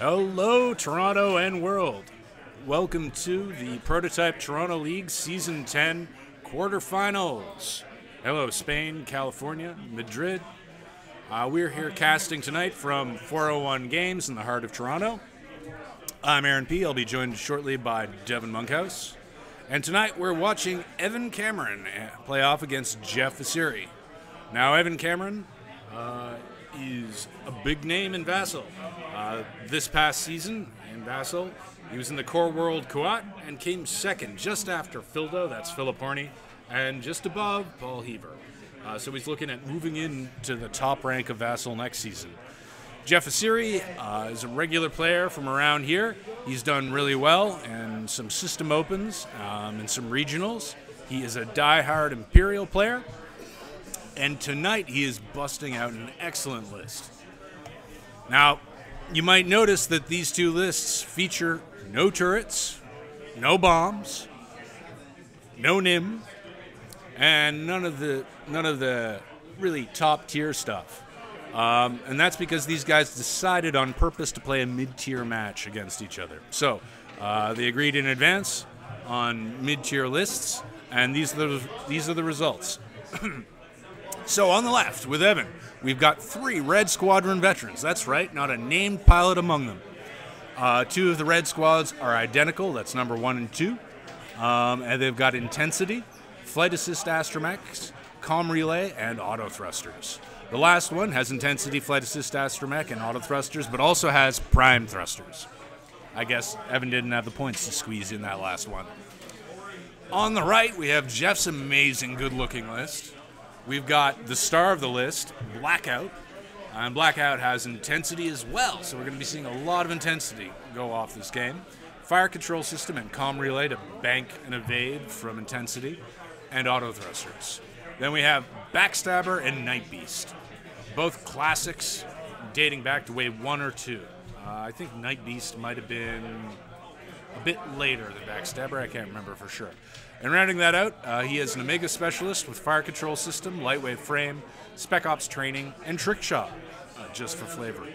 Hello, Toronto and world. Welcome to the Prototype Toronto League Season 10 Quarterfinals. Hello, Spain, California, Madrid. We're here casting tonight from 401 Games in the heart of Toronto. I'm Aaron P. I'll be joined shortly by Devin Monkhouse. And tonight we're watching Evan Cameron play off against Jeff Asiri. Now, Evan Cameron is a big name in Vassal. This past season in Vassal, he was in the Core World Quad and came second just after Fildo, that's Philip Horney, and just above Paul Heaver. So he's looking at moving into the top rank of Vassal next season. Jeff Asiri is a regular player from around here. He's done really well in some system opens and some regionals. He is a die-hard Imperial player. And tonight he is busting out an excellent list. Now, you might notice that these two lists feature no turrets, no bombs, no NIM, and none of the really top tier stuff. And that's because these guys decided on purpose to play a mid-tier match against each other. So they agreed in advance on mid-tier lists, and these are the results. So on the left, with Evan, we've got 3 Red Squadron veterans. That's right, not a named pilot among them. 2 of the Red Squads are identical. That's number 1 and 2. And they've got Intensity, Flight Assist Astromechs, Comm Relay, and Auto Thrusters. The last one has Intensity, Flight Assist Astromech, and Auto Thrusters, but also has Prime Thrusters. I guess Evan didn't have the points to squeeze in that last one. On the right, we have Jeff's amazing good-looking list. We've got the star of the list, Blackout, and Blackout has Intensity as well, so we're going to be seeing a lot of Intensity go off this game. Fire Control System and Comm Relay to bank and evade from Intensity, and Auto Thrusters. Then we have Backstabber and Night Beast, both classics dating back to wave 1 or 2. I think Night Beast might have been a bit later than Backstabber, I can't remember for sure. And rounding that out, he is an Omega Specialist with Fire Control System, Lightweight Frame, Spec Ops Training, and Trick Shot, just for flavor.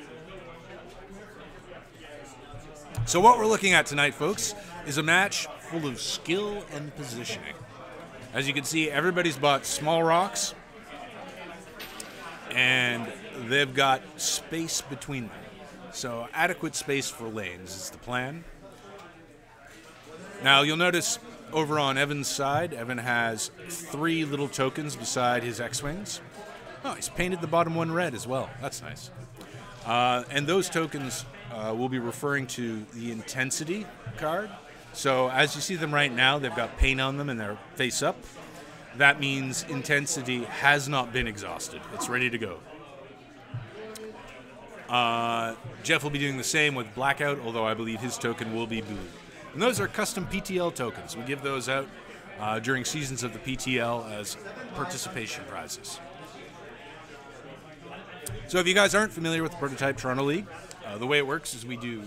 So what we're looking at tonight, folks, is a match full of skill and positioning. As you can see, everybody's bought small rocks, and they've got space between them. So adequate space for lanes is the plan. Now, you'll notice over on Evan's side, Evan has 3 little tokens beside his X-Wings. Oh, he's painted the bottom one red as well. That's nice. And those tokens will be referring to the Intensity card. So as you see them right now, they've got paint on them and they're face up. That means Intensity has not been exhausted. It's ready to go. Jeff will be doing the same with Blackout, although I believe his token will be blue. And those are custom PTL tokens. We give those out during seasons of the PTL as participation prizes. So if you guys aren't familiar with the Prototype Toronto League, the way it works is we do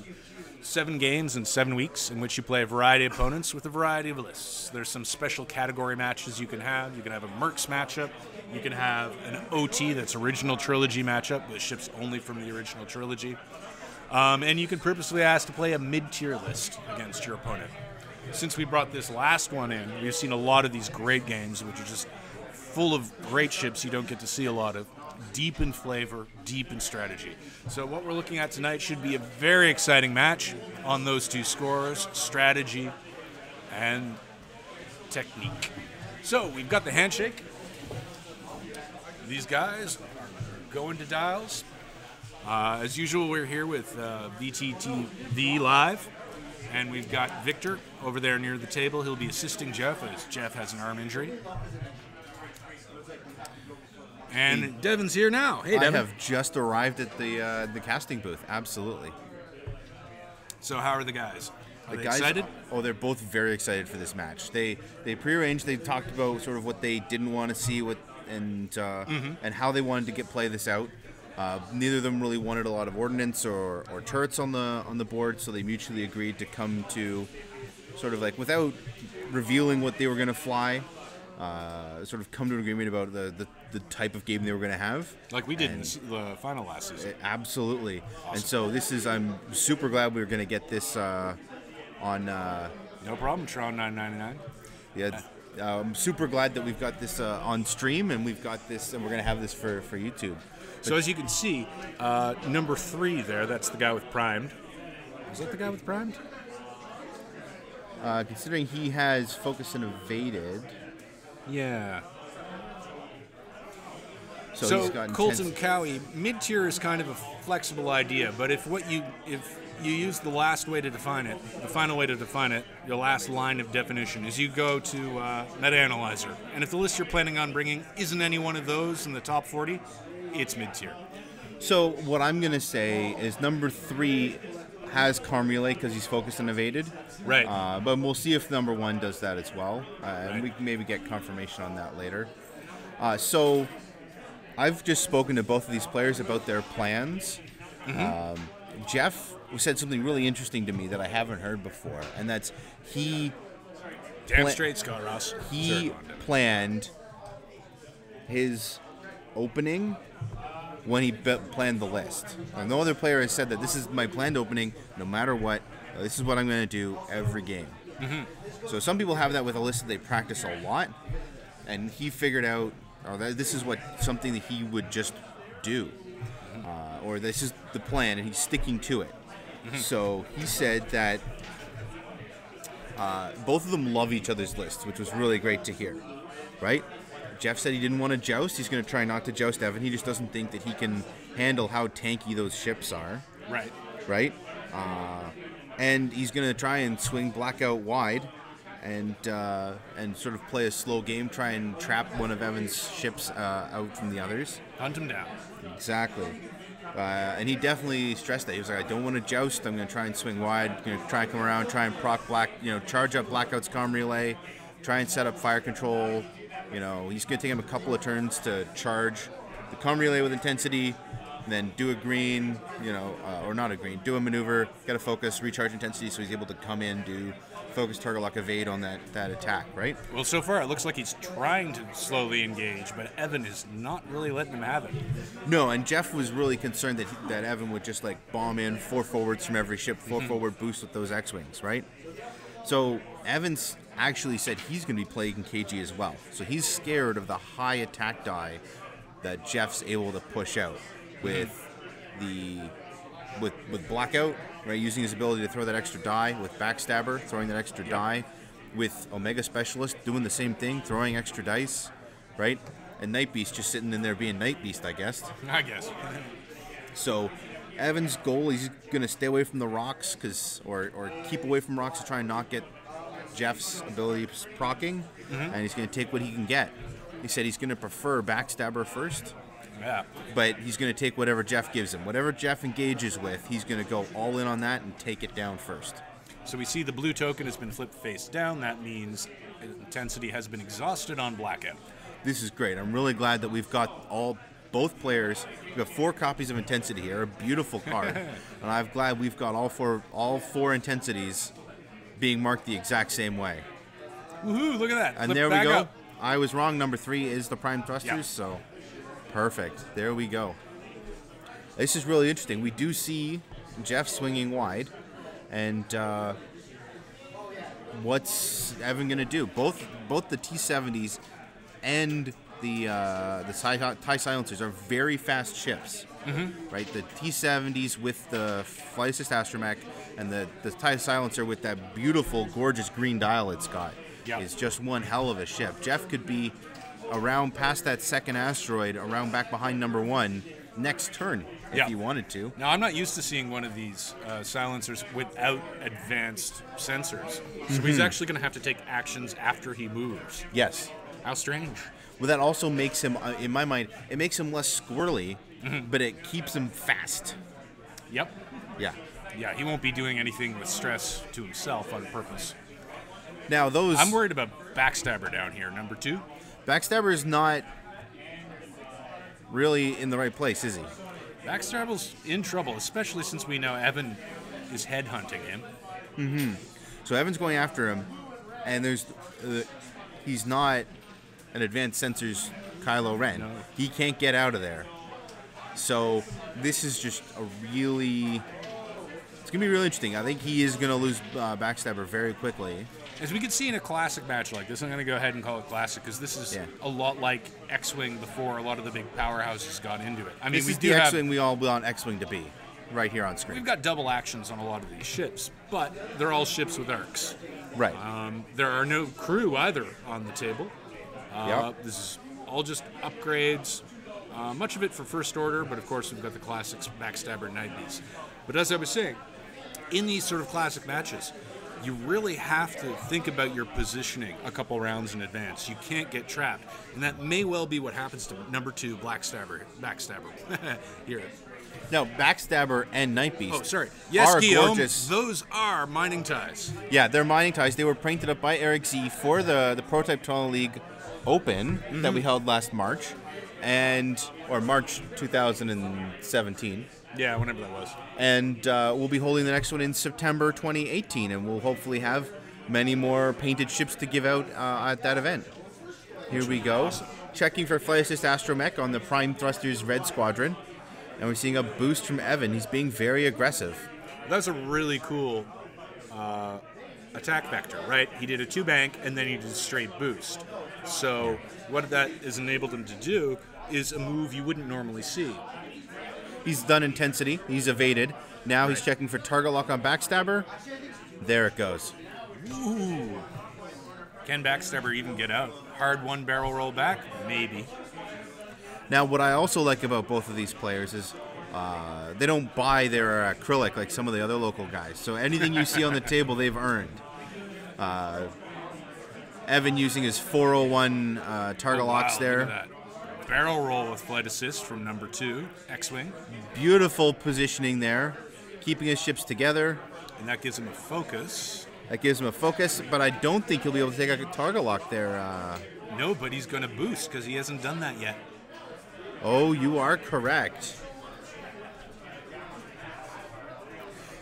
7 games in 7 weeks in which you play a variety of opponents with a variety of lists. There's some special category matches you can have. You can have a Mercs matchup. You can have an OT, that's original trilogy matchup, which ships only from the original trilogy. And you can purposely ask to play a mid-tier list against your opponent. Since we brought this last one in, we've seen a lot of these great games, which are just full of great ships you don't get to see a lot of, deep in flavor, deep in strategy. So what we're looking at tonight should be a very exciting match on those 2 scores, strategy and technique. So we've got the handshake. These guys are going to dials. As usual, we're here with VTTV Live, and we've got Victor over there near the table. He'll be assisting Jeff, as Jeff has an arm injury. And Devin's here now. Hey, Devin. I have just arrived at the casting booth. Absolutely. So how are the guys? Are they guys, excited? Oh, they're both very excited for this match. They prearranged. They talked about sort of what they didn't want to see, and how they wanted to play this out. Neither of them really wanted a lot of ordnance or turrets on the board, so they mutually agreed to come to sort of like, without revealing what they were going to fly, sort of come to an agreement about the type of game they were going to have. Like we did in the final last season. Absolutely. Awesome. And so I'm super glad we were going to get this on. No problem, Tron 999. Yeah. I'm super glad that we've got this on stream, and we've got this, and we're going to have this for YouTube. So as you can see, number 3 there, that's the guy with primed. Is that the guy with primed? Considering he has focus and evaded. Yeah. So he's got Colton Cowie, mid-tier is kind of a flexible idea, but if you use the last way to define it, the final way to define it, your last line of definition is you go to Meta Analyzer, and if the list you're planning on bringing isn't any one of those in the top 40, it's mid-tier. So what I'm going to say is number 3 has Calm Relay because he's focused and evaded. Right. But we'll see if number 1 does that as well. Right. And we can maybe get confirmation on that later. So I've just spoken to both of these players about their plans. Mm-hmm. Jeff said something really interesting to me that I haven't heard before, and that's Damn straight, Scott Ross. He planned his opening when he planned the list. No other player has said that this is my planned opening, no matter what. This is what I'm going to do every game. Mm-hmm. So some people have that with a list that they practice a lot, and he figured out, this is something that he would just do, or this is the plan, and he's sticking to it. Mm-hmm. So he said that both of them love each other's lists, which was really great to hear, right? Jeff said he didn't want to joust. He's going to try not to joust Evan. He just doesn't think that he can handle how tanky those ships are. Right. Right? And he's going to try and swing Blackout wide and sort of play a slow game, try and trap one of Evan's ships out from the others. Hunt him down. Exactly. And he definitely stressed that. He was like, I don't want to joust. I'm going to try and swing wide. I'm going to try and come around, try and charge up Blackout's Calm Relay, try and set up fire control. He's going to take him a couple of turns to charge the Calm Relay with intensity, and then do a green, or not a green, do a maneuver, got to focus, recharge intensity, so he's able to come in, do focus, target lock, evade on that attack, right? Well, so far it looks like he's trying to slowly engage, but Evan is not really letting him have it. No, and Jeff was really concerned that Evan would just bomb in 4 forwards from every ship, 4 forward boost with those X-Wings, right? So Evans actually said he's going to be playing KG as well. So he's scared of the high attack die that Jeff's able to push out with with Blackout, right? Using his ability to throw that extra die, with Backstabber throwing that extra die, with Omega Specialist doing the same thing, throwing extra dice, right? And Night Beast just sitting in there being Night Beast, I guess. So Evan's goal, he's going to stay away from the rocks, or keep away from rocks to try and not get Jeff's abilities proccing, and he's going to take what he can get. He said he's going to prefer Backstabber first, but he's going to take whatever Jeff gives him. Whatever Jeff engages with, he's going to go all in on that and take it down first. So we see the blue token has been flipped face down. That means intensity has been exhausted on Blackout. This is great. I'm really glad that we've got both players. We've got 4 copies of intensity here, a beautiful card, and I'm glad we've got all four intensities being marked the exact same way. Woohoo! Look at that. And Flip there we go. up. I was wrong. Number 3 is the prime thrusters, so perfect. There we go. This is really interesting. We do see Jeff swinging wide, and what's Evan going to do? Both the T-70s and the TIE Silencers are very fast ships, right? The T-70s with the Flight Assist Astromech, and the TIE Silencer with that beautiful, gorgeous green dial it's got is just one hell of a ship. Jeff could be around past that second asteroid, around back behind number 1 next turn if he wanted to. Now, I'm not used to seeing one of these silencers without advanced sensors, so he's actually going to have to take actions after he moves. Yes. How strange. Well, that also makes him, in my mind, it makes him less squirrely, but it keeps him fast. Yep. Yeah. Yeah, he won't be doing anything with stress to himself on purpose. Now, I'm worried about Backstabber down here, number 2. Backstabber is not really in the right place, is he? Backstabber's in trouble, especially since we know Evan is headhunting him. So Evan's going after him, and he's not an advanced sensors Kylo Ren. No. He can't get out of there. So this is just a really... It's going to be really interesting. I think he is going to lose Backstabber very quickly. As we can see in a classic match like this, I'm going to go ahead and call it classic because this is a lot like X-Wing before a lot of the big powerhouses got into it. I mean, This is the X-Wing we all want X-Wing to be, right here on screen. We've got double actions on a lot of these ships, but they're all ships with arcs. Right. There are no crew either on the table. This is all just upgrades. Much of it for First Order, but of course we've got the classics, Backstabber and Night Beast. But as I was saying, in these sort of classic matches, you really have to think about your positioning a couple rounds in advance. You can't get trapped. And that may well be what happens to number 2, Backstabber. Here. Now, Backstabber and Night Beast Yes, are Guillaume, gorgeous. those are mining ties. Yeah, they're mining ties. They were painted up by Eric Z for the Prototype Toronto League Open that we held last March, or March 2017. Yeah, whenever that was. And we'll be holding the next one in September 2018, and we'll hopefully have many more painted ships to give out at that event. Here we go. Awesome. Checking for Flight Assist Astromech on the Prime Thrusters Red Squadron. And we're seeing a boost from Evan. He's being very aggressive. That's a really cool attack vector, right? He did a 2-bank, and then he did a straight boost. So what that has enabled him to do is a move you wouldn't normally see. He's done intensity. He's evaded. Now he's checking for target lock on Backstabber. There it goes. Ooh. Can Backstabber even get out? Hard one barrel roll back? Maybe. Now, what I also like about both of these players is they don't buy their acrylic like some of the other local guys. So anything you see on the table, they've earned. Evan using his 401 target locks there. Look at that. Barrel roll with flight assist from number 2, X-Wing. Beautiful positioning there, keeping his ships together. And that gives him a focus. But I don't think he'll be able to take a target lock there. No, but he's going to boost because he hasn't done that yet. Oh, you are correct.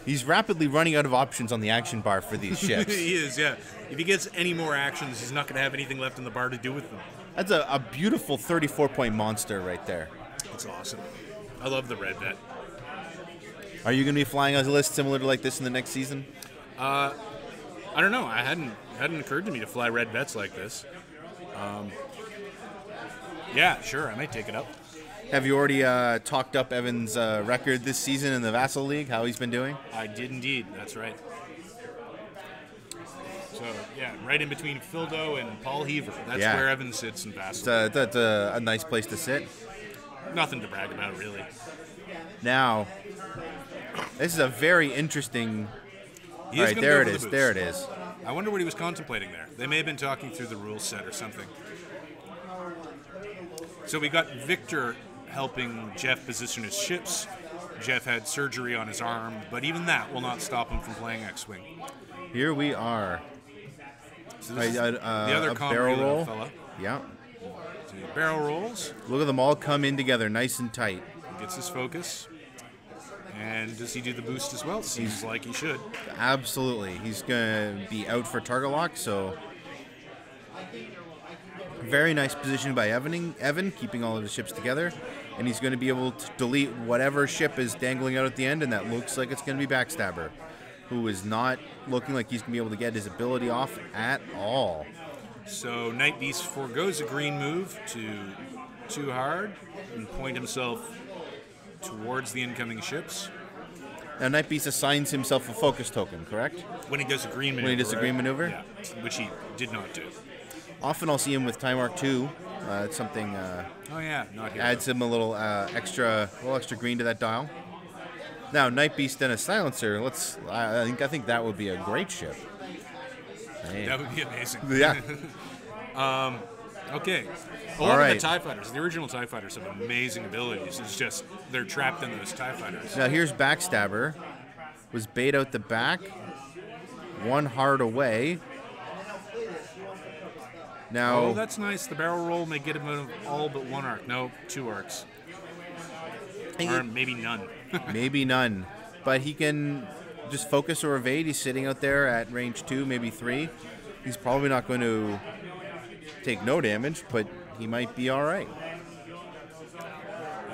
He's rapidly running out of options on the action bar for these ships. He is, yeah. If he gets any more actions, he's not going to have anything left in the bar to do with them. That's a beautiful 34-point monster right there. That's awesome. I love the red vet. Are you going to be flying a list similar to like this in the next season? I don't know. I hadn't occurred to me to fly red vets like this. Yeah, sure. I might take it up. Have you already talked up Evan's record this season in the Vassal League, how he's been doing? I did indeed. That's right. So, yeah, right in between Fildo and Paul Heaver. That's where Evan sits in Vassal. That's a nice place to sit. Nothing to brag about, really. Now, this is a very interesting... All right, there it is. There it is. I wonder what he was contemplating there. They may have been talking through the rule set or something. So we got Victor helping Jeff position his ships. Jeff had surgery on his arm, but even that will not stop him from playing X-Wing. Here we are. So this is the other barrel roll. Fella. Yeah. So he barrel rolls. Look at them all come in together, nice and tight. He gets his focus. And does he do the boost as well? Seems like he should. Absolutely. He's going to be out for target lock, so... Very nice position by Evan, keeping all of his ships together. And he's going to be able to delete whatever ship is dangling out at the end, and that looks like it's going to be Backstabber, who is not looking like he's going to be able to get his ability off at all. So Night Beast forgoes a green move to too hard and point himself towards the incoming ships. Now, Night Beast assigns himself a focus token, correct? When he does a green maneuver. When he does a green maneuver? Yeah, which he did not do. Often I'll see him with Time Arc 2. It's something oh yeah, not here. adds him a little extra green to that dial. Now, Night Beast and a silencer. I think that would be a great ship. Man. That would be amazing. Yeah. Okay. A lot of the TIE Fighters, the original TIE Fighters, have amazing abilities. It's just they're trapped in those TIE Fighters. Now here's Backstabber. Was bait out the back. One hard away. Now, oh, that's nice. The barrel roll may get him out of all but one arc. No, 2 arcs. Or maybe none. Maybe none. But he can just focus or evade. He's sitting out there at range 2, maybe 3. He's probably not going to take no damage, but he might be all right.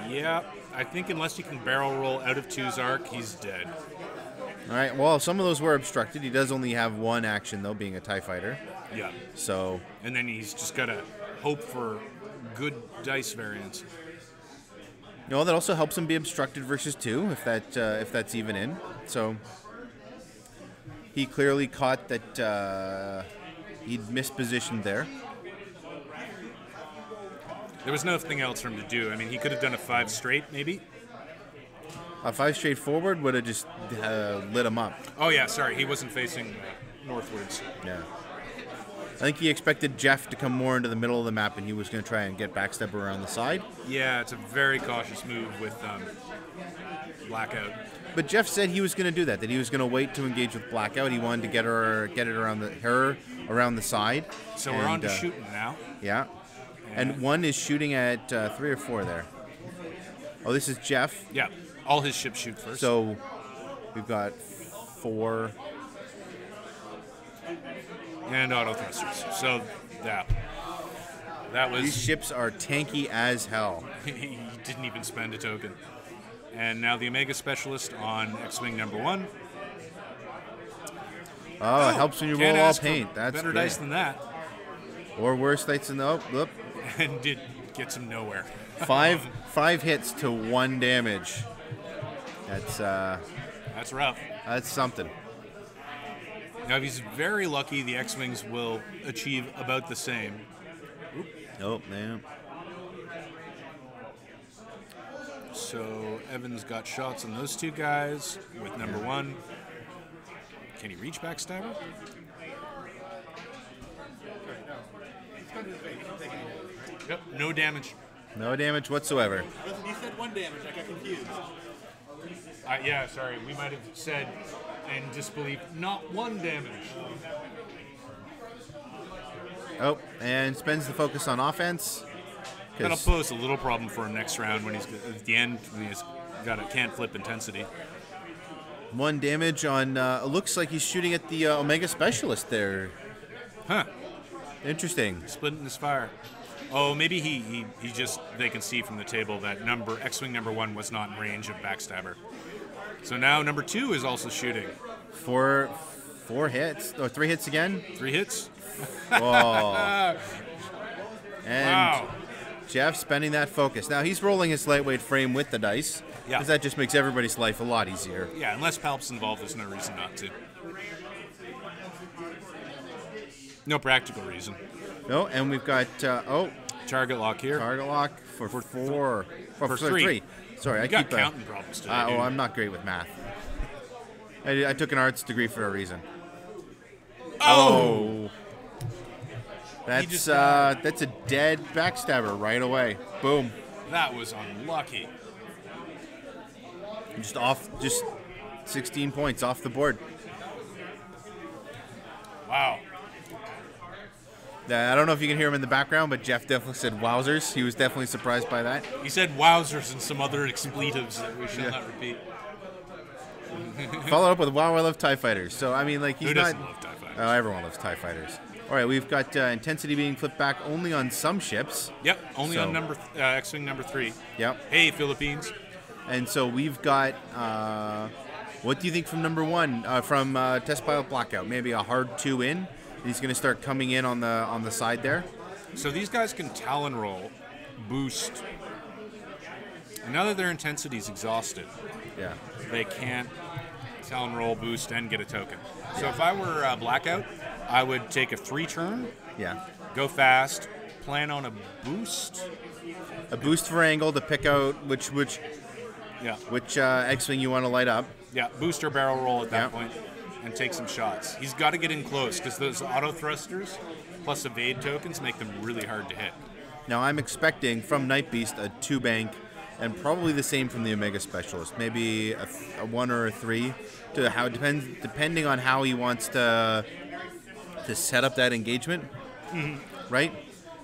Yeah, I think unless he can barrel roll out of 2's arc, he's dead. All right, well, some of those were obstructed. He does only have one action, though, being a TIE fighter. Yeah. So. And then he's just got to hope for good dice variance. No, that also helps him be obstructed versus 2, if that's even in. So he clearly caught that he'd mispositioned there. There was nothing else for him to do. I mean, he could have done a 5 straight, maybe. A 5 straight forward would have just lit him up. Oh, yeah, sorry. He wasn't facing northwards. Yeah. I think he expected Jeff to come more into the middle of the map, and he was going to try and get backstabber around the side. Yeah, it's a very cautious move with Blackout. But Jeff said he was going to do that he was going to wait to engage with Blackout. He wanted to get it around around the side. So we're on to shooting now. Yeah. And one is shooting at 3 or 4 there. Oh, this is Jeff. Yeah, all his ships shoot first. So we've got 4. And auto thrusters. So that was. These ships are tanky as hell. He didn't even spend a token. And now the Omega Specialist on X-Wing number 1. Oh, it helps when you roll all paint. That's better great. dice than that. Or worse dice than And did get him nowhere. 5 hits to 1 damage. That's rough. That's something. Now, if he's very lucky, the X-Wings will achieve about the same. Oop. Oh, man. So Evans got shots on those 2 guys with number 1. Can he reach backstabber? Yep, no damage. No damage whatsoever. You said 1 damage. I got confused. Yeah, sorry. We might have said in disbelief, not 1 damage. Oh, and spends the focus on offense. That'll pose a little problem for him next round when he's at the end. When he's got a can't flip intensity. 1 damage on. Looks like he's shooting at the Omega Specialist there. Huh. Interesting. Splitting his fire. Oh, maybe he just, they can see from the table that X-Wing number 1 was not in range of backstabber. So now number 2 is also shooting. 4 hits. Oh, 3 hits again? 3 hits? Whoa. And wow. Jeff spending that focus. Now he's rolling his lightweight frame with the dice. Yeah. Because that just makes everybody's life a lot easier. Yeah, unless Palp's involved, there's no reason not to. No practical reason. No, and we've got, target lock here. Target lock for 4. For 3. Sorry, I got keep counting problems today. I'm not great with math. I took an arts degree for a reason. Oh! That's a dead backstabber right away. Boom. That was unlucky. Just 16 points off the board. Wow. I don't know if you can hear him in the background, but Jeff definitely said wowzers. He was definitely surprised by that. He said wowzers and some other expletives that we shall not repeat. Followed up with wow, I love TIE fighters. So, I mean, like, he's Who not... doesn't love TIE fighters? Oh, everyone loves TIE fighters. All right, we've got intensity being flipped back only on some ships. Yep, only on X-Wing number 3. Yep. Hey, Philippines. And so we've got... what do you think from number 1? From Test Pilot Blackout? Maybe a hard 2 in? He's going to start coming in on the side there. So these guys can Talon roll, boost. And now that their intensity is exhausted, Yeah. they can't Talon roll, boost, and get a token. So if I were Blackout, I would take a 3 turn, Yeah. go fast, plan on a boost. A boost for angle to pick out which Yeah. X-Wing you want to light up. Yeah, boost or barrel roll at that Yeah. point and take some shots. He's got to get in close because those auto thrusters plus evade tokens make them really hard to hit. Now I'm expecting from Night Beast a 2 bank and probably the same from the Omega Specialist. Maybe a 1 or a 3 to how depending on how he wants to set up that engagement. Mm-hmm. Right?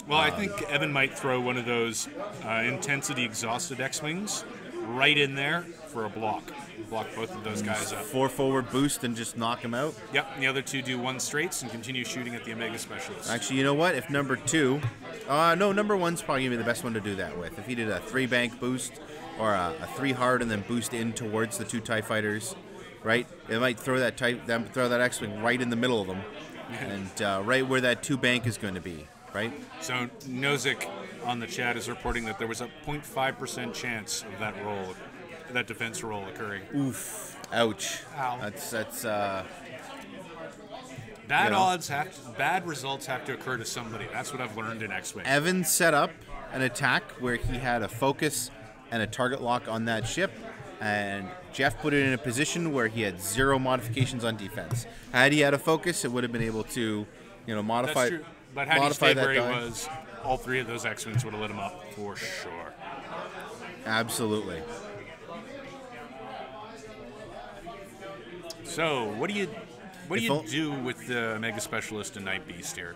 Well, I think Evan might throw one of those intensity exhausted X-Wings right in there for a block. block both of those guys up. 4 forward boost and just knock him out. Yep, and the other 2 do 1 straights and continue shooting at the Omega Specialist. Actually, you know what? If number 2, no, number 1's probably gonna be the best one to do that with. If he did a 3 bank boost or a 3 hard and then boost in towards the 2 TIE fighters, right? It might throw that X-wing right in the middle of them, and right where that 2 bank is going to be, right? So Nozick on the chat is reporting that there was a 0.5% chance of that defense roll occurring. Oof! Ouch! Ow. That's bad results have to occur to somebody. That's what I've learned in X-Wing. Evan set up an attack where he had a focus and a target lock on that ship, and Jeff put it in a position where he had 0 modifications on defense. Had he had a focus, it would have been able to, modify. That's true. But had he stayed where he was, all 3 of those X-Wings would have lit him up for sure. Absolutely. So, what do you do with the Mega Specialist and Night Beast here?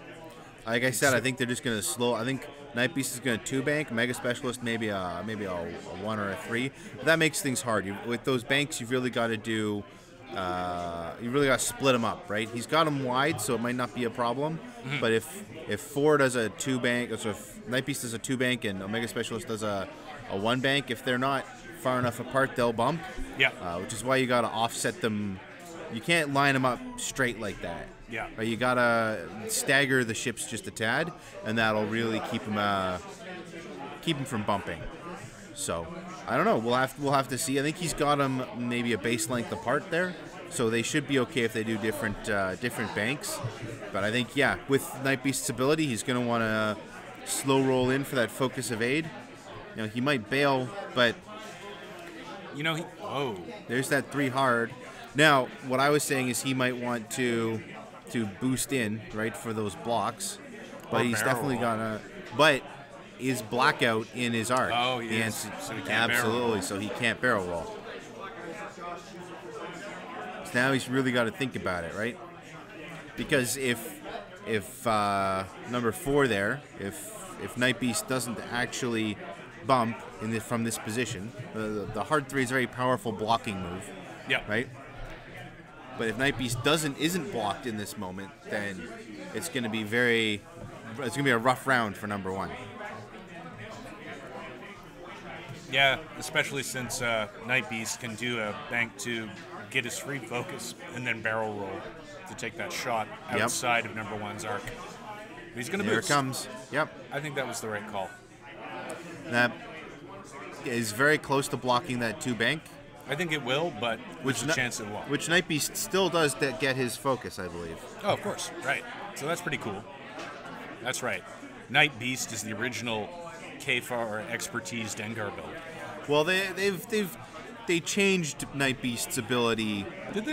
Like I said, I think they're just going to slow. I think Night Beast is going to 2 bank, Mega Specialist maybe a 1 or a 3. But that makes things hard. With those banks, you've really got to do. You really got to split them up, right? He's got them wide, so it might not be a problem. Mm-hmm. But if 4 does a 2 bank, so if Night Beast does a 2 bank and Omega Specialist does a 1 bank, if they're not far enough apart, they'll bump. Yeah. Which is why you got to offset them. You can't line them up straight like that. Yeah. Right? You gotta stagger the ships just a tad, and that'll really keep them from bumping. So I don't know. We'll have to see. I think he's got them maybe a base length apart there, so they should be okay if they do different banks. But I think with Night Beast's ability, he's gonna want to slow roll in for that focus evade. He might bail, but there's that 3 hard. Now, what I was saying is he might want to boost in, right, for those blocks. But he's definitely gonna. But is Blackout in his arc? Oh, he is. So he can't absolutely, so he can't barrel roll. So now he's really got to think about it, right? Because if number 4 there, if Night Beast doesn't actually bump from this position, the hard 3 is a very powerful blocking move. Yeah. Right. But if Night Beast isn't blocked in this moment, then it's going to be a rough round for number 1. Yeah, especially since Night Beast can do a bank to get his free focus and then barrel roll to take that shot outside of number 1's arc. He's going to boost. Here it comes. Yep. I think that was the right call. That is very close to blocking that 2 bank. I think it will, but there's a chance it won't. Which Night Beast still does get his focus, I believe. Oh, of course. Right. So that's pretty cool. That's right. Night Beast is the original KFAR expertise Dengar build. Well, they changed Night Beast's ability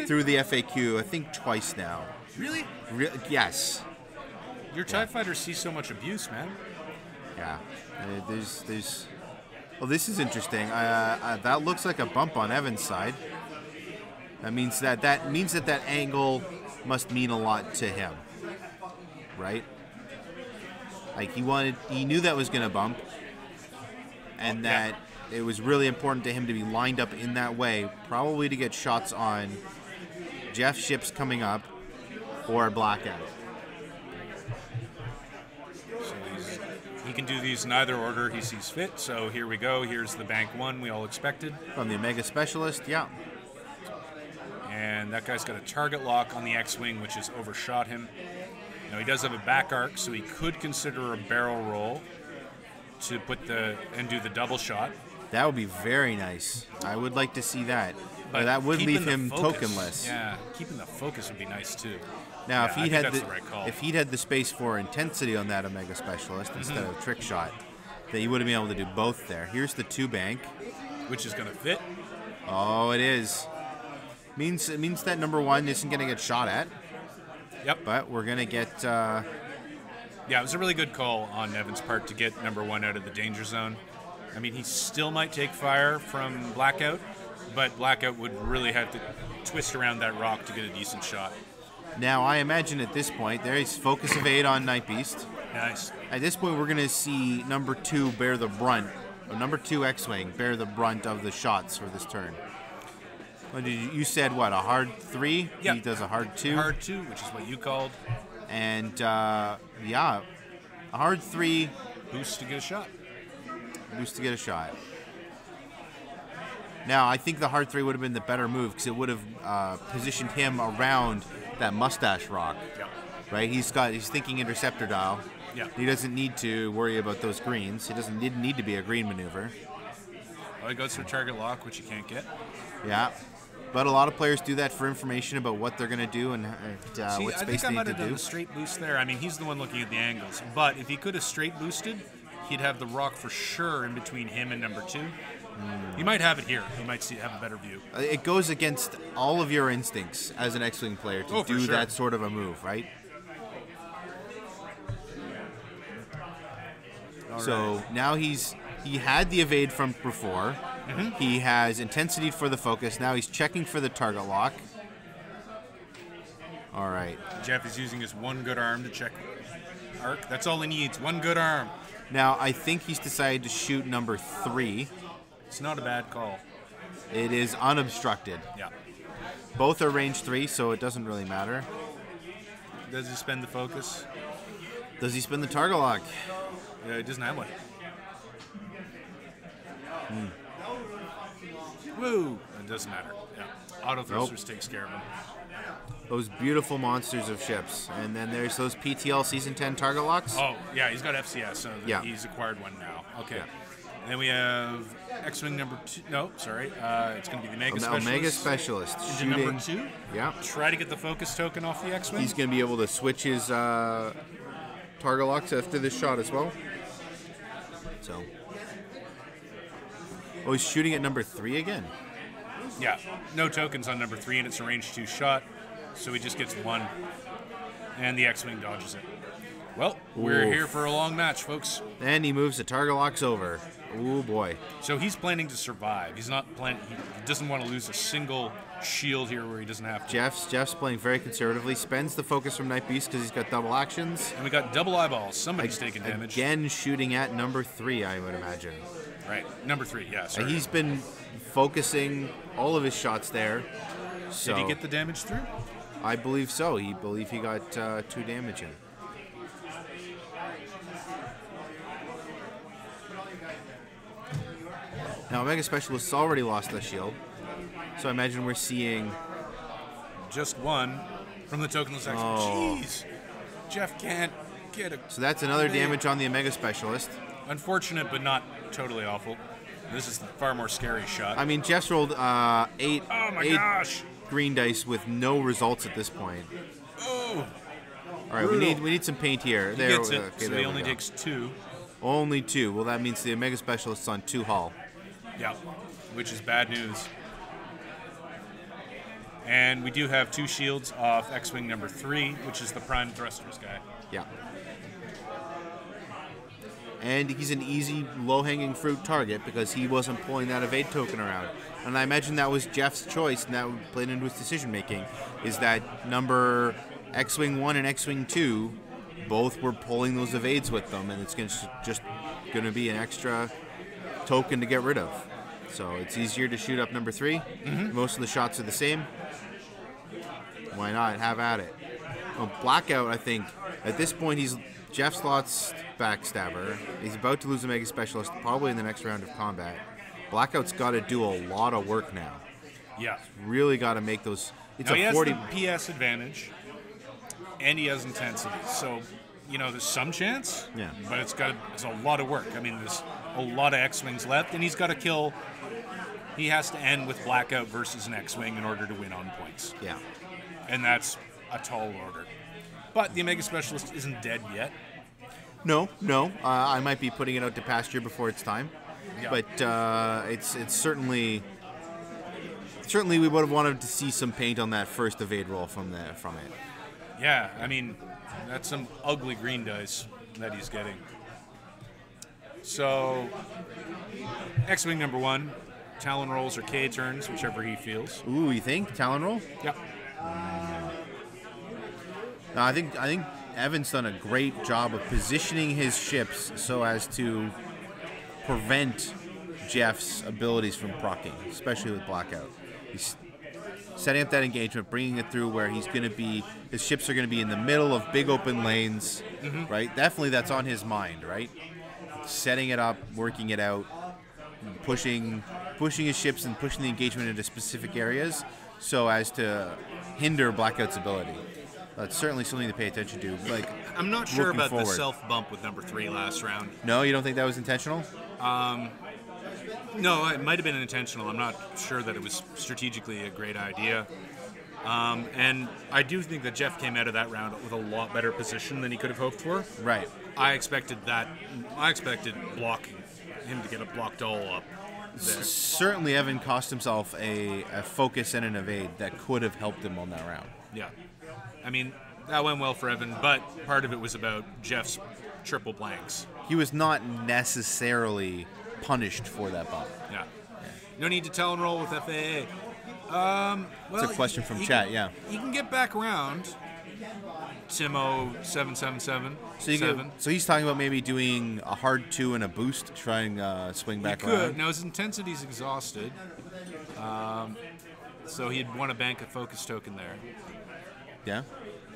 through the FAQ, I think twice now. Really? Yes. Your TIE fighters see so much abuse, man. Yeah. There's. Well, this is interesting. That looks like a bump on Evan's side. That means that angle must mean a lot to him, right? Like he knew that was going to bump, and that it was really important to him to be lined up in that way, probably to get shots on Jeff's ships coming up or Blackout. He can do these in either order he sees fit, so here we go. Here's the bank 1 we all expected. From the Omega Specialist, yeah. And that guy's got a target lock on the X-Wing, which has overshot him. Now, he does have a back arc, so he could consider a barrel roll to do the double shot. That would be very nice. I would like to see that. But that would leave him tokenless. Yeah, keeping the focus would be nice, too. Now, if he'd had the space for intensity on that Omega Specialist instead of trick shot, then he would have been able to do both there. Here's the 2 bank, which is going to fit. Oh, it is. It means that number 1 isn't going to get shot at. Yep. But we're going to get. Yeah, it was a really good call on Evan's part to get number 1 out of the danger zone. I mean, he still might take fire from Blackout, but Blackout would really have to twist around that rock to get a decent shot. Now, I imagine at this point, there is focus evade on Night Beast. Nice. At this point, we're going to see number 2 bear the brunt, or number 2 X-Wing bear the brunt of the shots for this turn. You said what, a hard 3? Yeah. He does a hard 2. Hard 2, which is what you called. And yeah, a hard 3. Boost to get a shot. Boost to get a shot. Now, I think the hard 3 would have been the better move because it would have positioned him around that mustache rock. Yeah. Right? He's thinking interceptor dial. Yeah. He doesn't need to worry about those greens. He doesn't need to be a green maneuver. Well, he goes for target lock, which you can't get. Yeah. But a lot of players do that for information about what they're going to do and what I space think I they might need have to done do. a straight boost there. I mean, he's the one looking at the angles. But if he could have straight boosted, he'd have the rock for sure in between him and number 2. He might have it here. He might have a better view. It goes against all of your instincts as an X-Wing player to do sure. that sort of a move, right? So now he had the evade from before. He has intensity for the focus. Now he's checking for the target lock. All right. Jeff is using his one good arm to check arc. That's all he needs. One good arm. Now I think he's decided to shoot number 3. It's not a bad call. It is unobstructed. Yeah. Both are range 3, so it doesn't really matter. Does he spend the focus? Does he spin the target lock? Yeah, he doesn't have one. Woo! It doesn't matter. Yeah. Auto thrusters takes care of him. Those beautiful monsters of ships. And then there's those PTL Season 10 target locks. Oh, yeah, he's got FCS, so Yeah. he's acquired one now. Okay. Yeah. And then we have X-Wing number 2. No, sorry. It's going to be the Mega Specialist. Omega Specialist. Into Shooting. number 2. Yeah. Try to get the focus token off the X-Wing. He's going to be able to switch his target locks after this shot as well. So. Oh, he's shooting at number 3 again. Yeah. No tokens on number 3, and it's a range 2 shot. So he just gets 1. And the X-Wing dodges it. Well, we're Oof. here for a long match, folks. And he moves the target locks over. Oh boy. So he's planning to survive. He's not planning. He doesn't want to lose a single shield here where he doesn't have to. Jeff's playing very conservatively. Spends the focus from Night Beast because he's got double actions. And we got double eyeballs. Somebody's taking damage. Again, shooting at number 3, I would imagine. Right. Number 3, yeah. Sorry. He's been focusing all of his shots there. So Did he get the damage through? I believe so. He got 2 damage in. Now, Omega Specialist's already lost the shield. So I imagine we're seeing... Just 1 from the tokenless action. Oh. Jeez. Jeff can't get a... So that's another damage on the Omega Specialist. Unfortunate, but not totally awful. This is the far more scary shot. I mean, Jeff's rolled 8 Oh my gosh! green dice with no results at this point. Oh! All right, we need some paint here. He There, gets it, okay, so there he we only go. takes 2. Only 2. Well, that means the Omega Specialist's on 2 hull. Yeah, which is bad news. And we do have 2 shields off X-Wing number 3, which is the prime thrusters guy. Yeah. And he's an easy, low-hanging fruit target because he wasn't pulling that evade token around. And I imagine that was Jeff's choice, and that played into his decision-making, is that number X-Wing 1 and X-Wing 2 both were pulling those evades with them, and it's just going to be an extra token to get rid of. So it's easier to shoot up number 3. Mm-hmm. Most of the shots are the same. Why not? Have at it. Well, Blackout, I think, at this point, Jeff Slott's backstabber. He's about to lose a Mega Specialist probably in the next round of combat. Blackout's got to do a lot of work now. Yeah. He's really got to make those... It's now a he has 40... the PS advantage, and he has intensity. So, there's some chance, Yeah. but it's a lot of work. I mean, there's a lot of X-Wings left, and he's got to kill... He has to end with Blackout versus an X-Wing in order to win on points. Yeah. And that's a tall order. But the Omega Specialist isn't dead yet. No. I might be putting it out to pasture before it's time. Yeah. But it's certainly we would have wanted to see some paint on that first evade roll from it. Yeah, I mean, that's some ugly green dice that he's getting. So, X-Wing number 1, Talon rolls or K turns, whichever he feels. Ooh, you think Talon roll? Yep. No, I think Evan's done a great job of positioning his ships so as to prevent Jeff's abilities from proccing, especially with Blackout. setting up that engagement, bringing it through where his ships are going to be in the middle of big open lanes, right? Definitely that's on his mind, right? Setting it up, working it out, pushing his ships and pushing the engagement into specific areas so as to hinder Blackout's ability. That's certainly something to pay attention to. Like, I'm not sure looking about the forward. self bump with number 3 last round. No, you don't think that was intentional? No, it might have been intentional. I'm not sure that it was strategically a great idea. And I do think that Jeff came out of that round with a lot better position than he could have hoped for. Right. I expected him to get a blocked all up there. Certainly, Evan cost himself a focus and an evade that could have helped him on that round. Yeah. I mean, that went well for Evan, but part of it was about Jeff's triple blanks. He was not necessarily punished for that bump. Yeah. No need to tell and roll with FAA. It's a question from chat, yeah. He can get back around. Timo777. So he's talking about maybe doing a hard 2 and a boost to try and swing back around. Could. Now his intensity's exhausted. So he'd want to bank a focus token there. Yeah.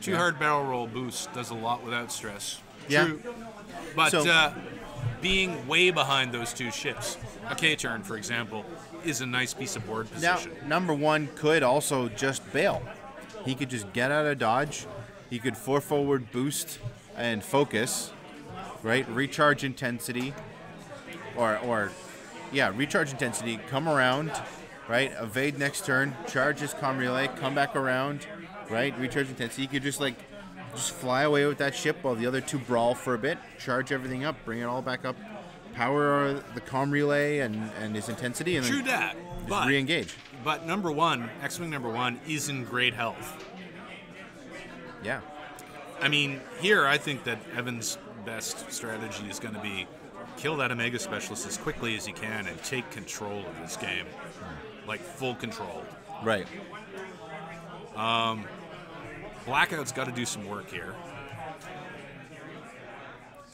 Hard barrel roll boost does a lot without stress. Yeah. True. But So- being way behind those two ships, a K-turn, for example, is a nice piece of board Now, position. number 1 could also just bail. He could just get out of dodge. He could forward boost and focus, right? Recharge intensity, recharge intensity. Come around, right? Evade next turn. Charge his comm relay. Come back around, right? Recharge intensity. He could just fly away with that ship while the other two brawl for a bit. Charge everything up. Bring it all back up. Power the comm relay and his intensity, and True then that. just But, re-engage. but number 1, X-Wing number 1, is in great health. Yeah. I mean, here I think that Evan's best strategy is going to be kill that Omega Specialist as quickly as he can and take control of this game. Like, full control. Right. Blackout's got to do some work here.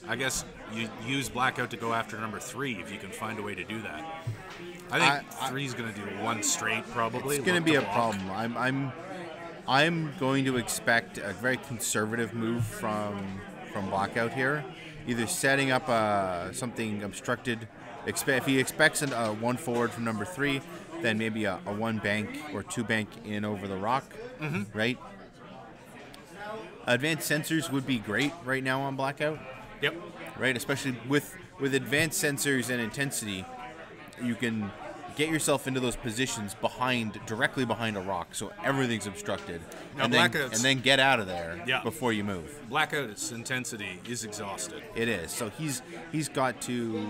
I guess you use Blackout to go after number 3 if you can find a way to do that. I think 3's going to do 1 straight, probably. It's going to be a block. problem. I'm going to expect a very conservative move from Blackout here, either setting up something obstructed. If he expects a 1 forward from number 3, then maybe a 1 bank or 2 bank in over the rock, right? Advanced sensors would be great right now on Blackout. Yep. Right, especially with advanced sensors and intensity, you can get yourself into those positions directly behind a rock, so everything's obstructed, Now, and then get out of there before you move. Blackout's intensity is exhausted. It is. So he's got to.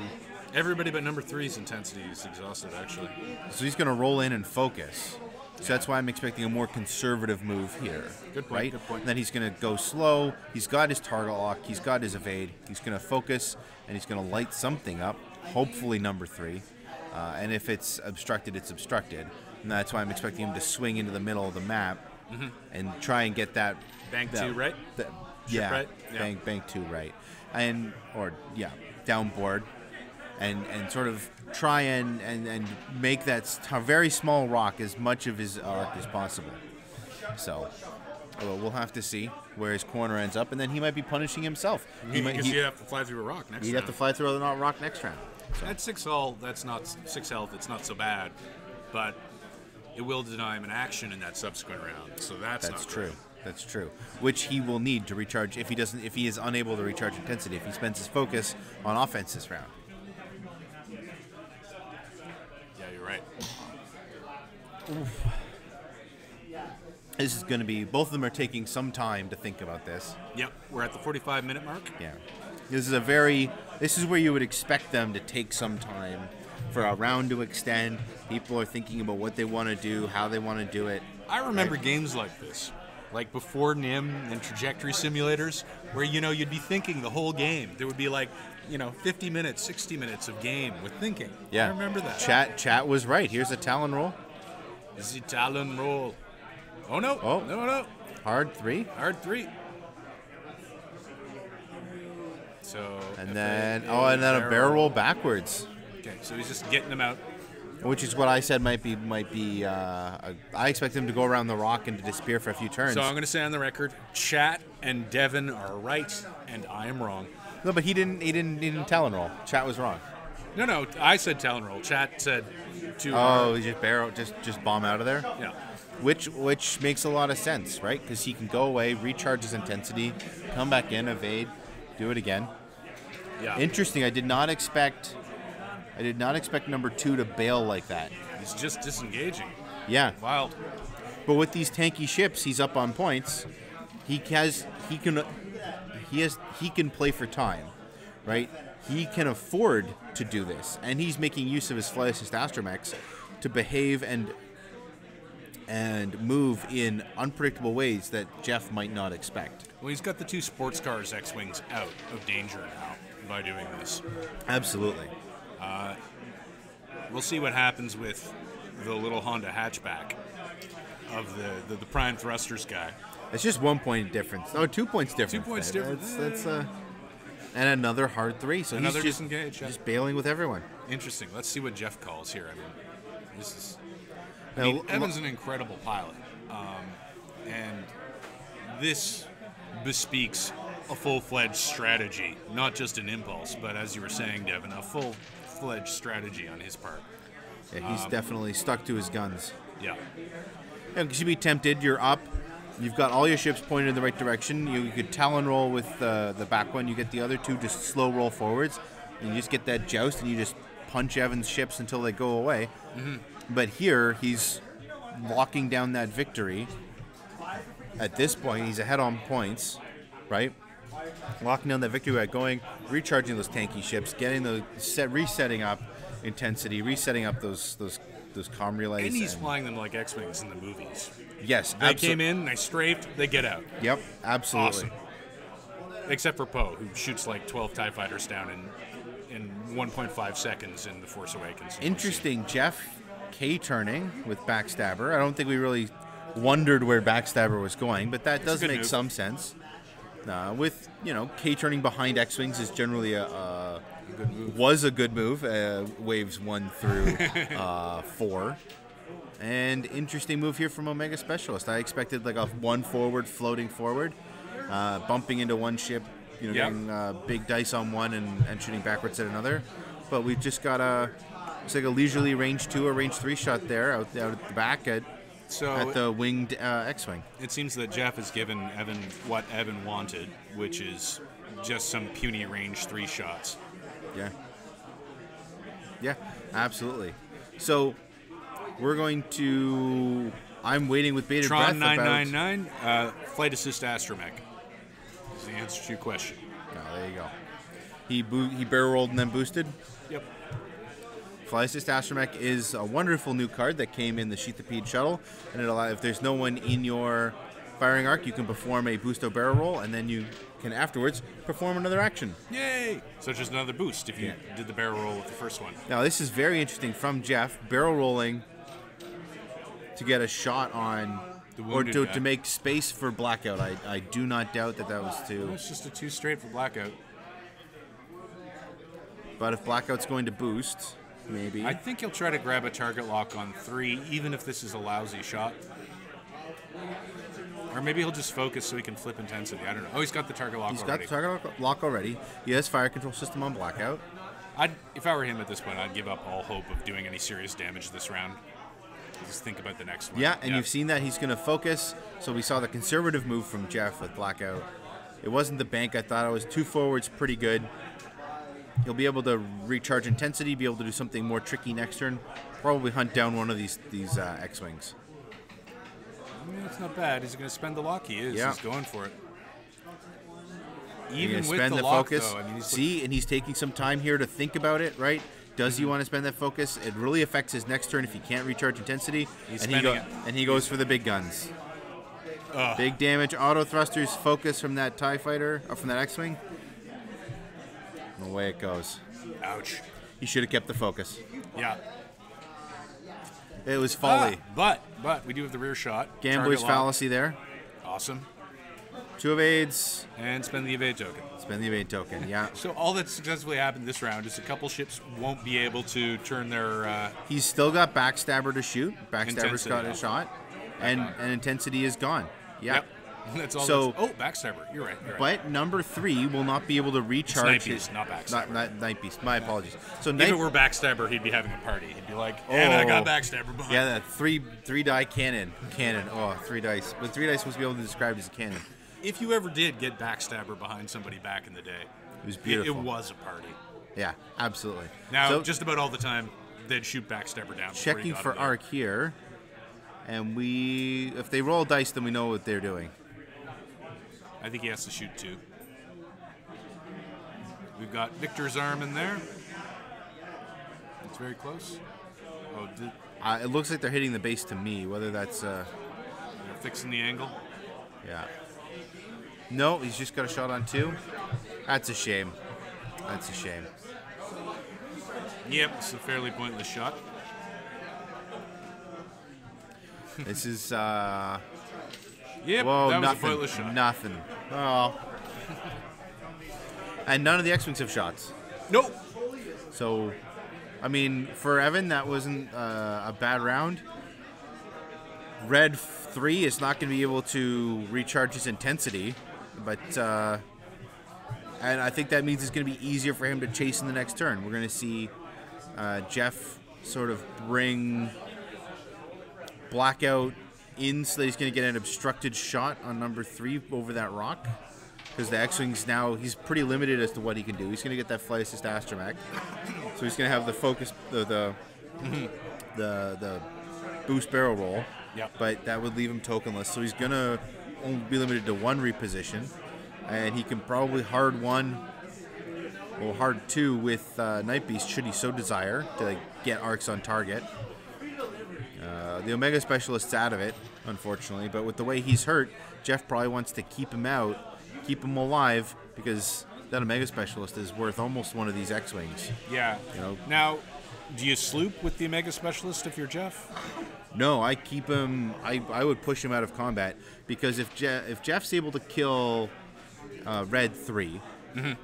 Everybody but number 3's intensity is exhausted, actually. So he's going to roll in and focus. So that's why I'm expecting a more conservative move here. Good point, Right? good point. And then he's going to go slow. He's got his target lock. He's got his evade. He's going to focus, and he's going to light something up, hopefully number 3. And if it's obstructed, it's obstructed. And that's why I'm expecting him to swing into the middle of the map and try and get that... Bank 2 right? Yeah, right? Yeah. bank 2 right. Downboard. And sort of try and make that very small rock as much of his arc as possible. So we'll have to see where his corner ends up, and then he might be punishing himself. Because you have to fly through a rock next He'd round. have to fly through a rock next round. So. At 6 hull, that's not 6 health. It's not so bad, but it will deny him an action in that subsequent round. So that's not true. Good. That's true. Which he will need to recharge if he is unable to recharge intensity. If he spends his focus on offense this round. Yeah, you're right. Oof. This is going to be. Both of them are taking some time to think about this. Yep, we're at the 45-minute mark. Yeah. This is where you would expect them to take some time for a round to extend. People are thinking about what they want to do, how they want to do it. I remember games like this, like before NIM and trajectory simulators, where you'd be thinking the whole game. There would be 50 minutes, 60 minutes of game with thinking. Yeah. I remember that. Chat was right. Here's a Talon roll. This is a Talon roll. Oh no! Oh. No! Hard 3. Hard 3. So And then a barrel roll backwards. Okay, so he's just getting them out. which is what I said might be. I expect him to go around the rock and to disappear for a few turns. So I'm going to say on the record, Chat and Devin are right, and I am wrong. No, but he didn't tell and roll. Chat was wrong. No, I said tell and roll. Chat said to. Oh, he just bomb out of there. Yeah. Which makes a lot of sense, right? Because he can go away, recharge his intensity, come back in, evade, do it again. Yeah. Interesting. I did not expect number 2 to bail like that. He's just disengaging. Yeah. Wild. But with these tanky ships, he's up on points. He can play for time, right? He can afford to do this, and he's making use of his flight assist astromechs to behave and move in unpredictable ways that Jeff might not expect. Well, he's got the 2 sports cars X-Wings out of danger now by doing this. Absolutely. We'll see what happens with the little Honda hatchback of the prime thrusters guy. It's just 1 point difference. Oh, 2 points difference. 2 points difference. That's and another hard 3. So Another he's disengage. just bailing with everyone. Interesting. Let's see what Jeff calls here. I mean, this is. Now, Evan's an incredible pilot, and this bespeaks a full-fledged strategy, not just an impulse, but as you were saying, Devin, a full-fledged strategy on his part. Yeah, he's definitely stuck to his guns. Yeah. Yeah, because you'd be tempted. You're up. You've got all your ships pointed in the right direction. You could Talon roll with the back one. You get the other 2 just slow roll forwards, and you just get that joust, and you just punch Evan's ships until they go away. Mm-hmm. But here, he's locking down that victory. At this point, he's ahead on points, right? Locking down that victory by going, recharging those tanky ships, getting the resetting up intensity, resetting up those comm relays. And he's flying them like X-Wings in the movies. Yes, They came in, they strafed, they get out. Yep, absolutely. Awesome. Except for Poe, who shoots like 12 TIE fighters down in 1.5 seconds in The Force Awakens. Interesting, Jeff K-turning with Backstabber. I don't think we really wondered where Backstabber was going, but that does make some sense. With, K-turning behind X-Wings is generally a good move. Waves 1 through 4. And interesting move here from Omega Specialist. I expected like a 1 forward, floating forward, bumping into one ship, getting big dice on one and shooting backwards at another. But we've just got it's like a leisurely range 2 or range 3 shot there out at the back at the winged X-Wing. It seems that Jeff has given Evan what Evan wanted, which is just some puny range 3 shots. Yeah, absolutely. So we're going to. I'm waiting with bated breath. Tron 999, flight assist astromech is the answer to your question. Oh, there you go. He barrel rolled and then boosted. Yep. Flight assist astromech is a wonderful new card that came in the Sheathapede shuttle, and it allows, if there's no one in your firing arc, you can perform a boosto barrel roll, and then you can afterwards perform another action. Yay! So just another boost if you did the barrel roll with the first one. Now this is very interesting from Jeff, barrel rolling to get a shot on, or to make space for Blackout. I do not doubt that was to. It's just a 2 straight for Blackout. But if Blackout's going to boost, maybe. I think he'll try to grab a target lock on 3, even if this is a lousy shot. Or maybe he'll just focus so he can flip intensity. I don't know. Oh, he's got the target lock already. He's got the target lock already. He has fire control system on Blackout. If I were him at this point, I'd give up all hope of doing any serious damage this round. Just think about the next one. Yeah, and you've seen that he's going to focus. So we saw the conservative move from Jeff with Blackout. It wasn't the bank. I thought it was 2 forwards, pretty good. He'll be able to recharge intensity, be able to do something more tricky next turn. Probably hunt down one of these X-Wings. It's not bad. He's going to spend the lock. He is. Yeah. He's going for it. Even with spend the lock, focus. Though, I mean, and he's taking some time here to think about it, right? Does he want to spend that focus? It really affects his next turn if he can't recharge intensity. And he goes for the big guns. Big damage, auto thrusters, focus from that TIE fighter, or from that X-Wing. And away it goes. Ouch. He should have kept the focus. Yeah. It was folly. But we do have the rear shot. Gambler's fallacy there. Awesome. 2 evades. And spend the evade token. Spend the evade token, yeah. So all that successfully happened this round is a couple ships won't be able to turn their... He's still got Backstabber to shoot. Backstabber's got a Intensity. shot. And intensity is gone. Yeah. Yep. That's all. So- Backstabber. You're right. But number 3 will not be able to recharge. Night Beast, not Backstabber. Not Night Beast. My apologies. So If Night it were Backstabber, he'd be having a party. He'd be like, and I got Backstabber behind. Yeah, that three die cannon. Oh, 3 dice. But 3 dice was be able to describe as a cannon. If you ever did get Backstabber behind somebody back in the day, It was beautiful. It was a party. Yeah, absolutely. Now, So, just about all the time, they'd shoot Backstabber down. before he checking got for it there. arc here, and if they roll dice, then we know what they're doing. I think he has to shoot 2. We've got Victor's arm in there. It's very close. Oh, It looks like they're hitting the base to me. Whether that's they're fixing the angle. yeah. No, he's just got a shot on 2. That's a shame. That's a shame. Yep, it's a fairly pointless shot. This is Yep, whoa, that was a nothing. pointless shot. Nothing. Oh. And none of the X-Wings have shots. Nope. So, I mean, for Evan, that wasn't a bad round. Red 3 is not going to be able to recharge his intensity, but and I think that means it's going to be easier for him to chase in the next turn. We're going to see Jeff sort of bring Blackout in so that he's going to get an obstructed shot on number 3 over that rock. Because the X-Wings now, he's pretty limited as to what he can do. He's going to get that flight assist astromech. So he's going to have the focus, the boost barrel roll. Yep. But that would leave him tokenless. So he's going to only be limited to 1 reposition. And he can probably hard 1 or hard 2 with Night Beast, should he so desire, to get arcs on target. The Omega Specialist's out of it, unfortunately. But with the way he's hurt, Jeff probably wants to keep him out, keep him alive, because that Omega Specialist is worth almost one of these X-Wings. Yeah. You know. Now, do you sloop with the Omega Specialist if you're Jeff? No, I keep him. I would push him out of combat, because if Jeff's able to kill Red 3,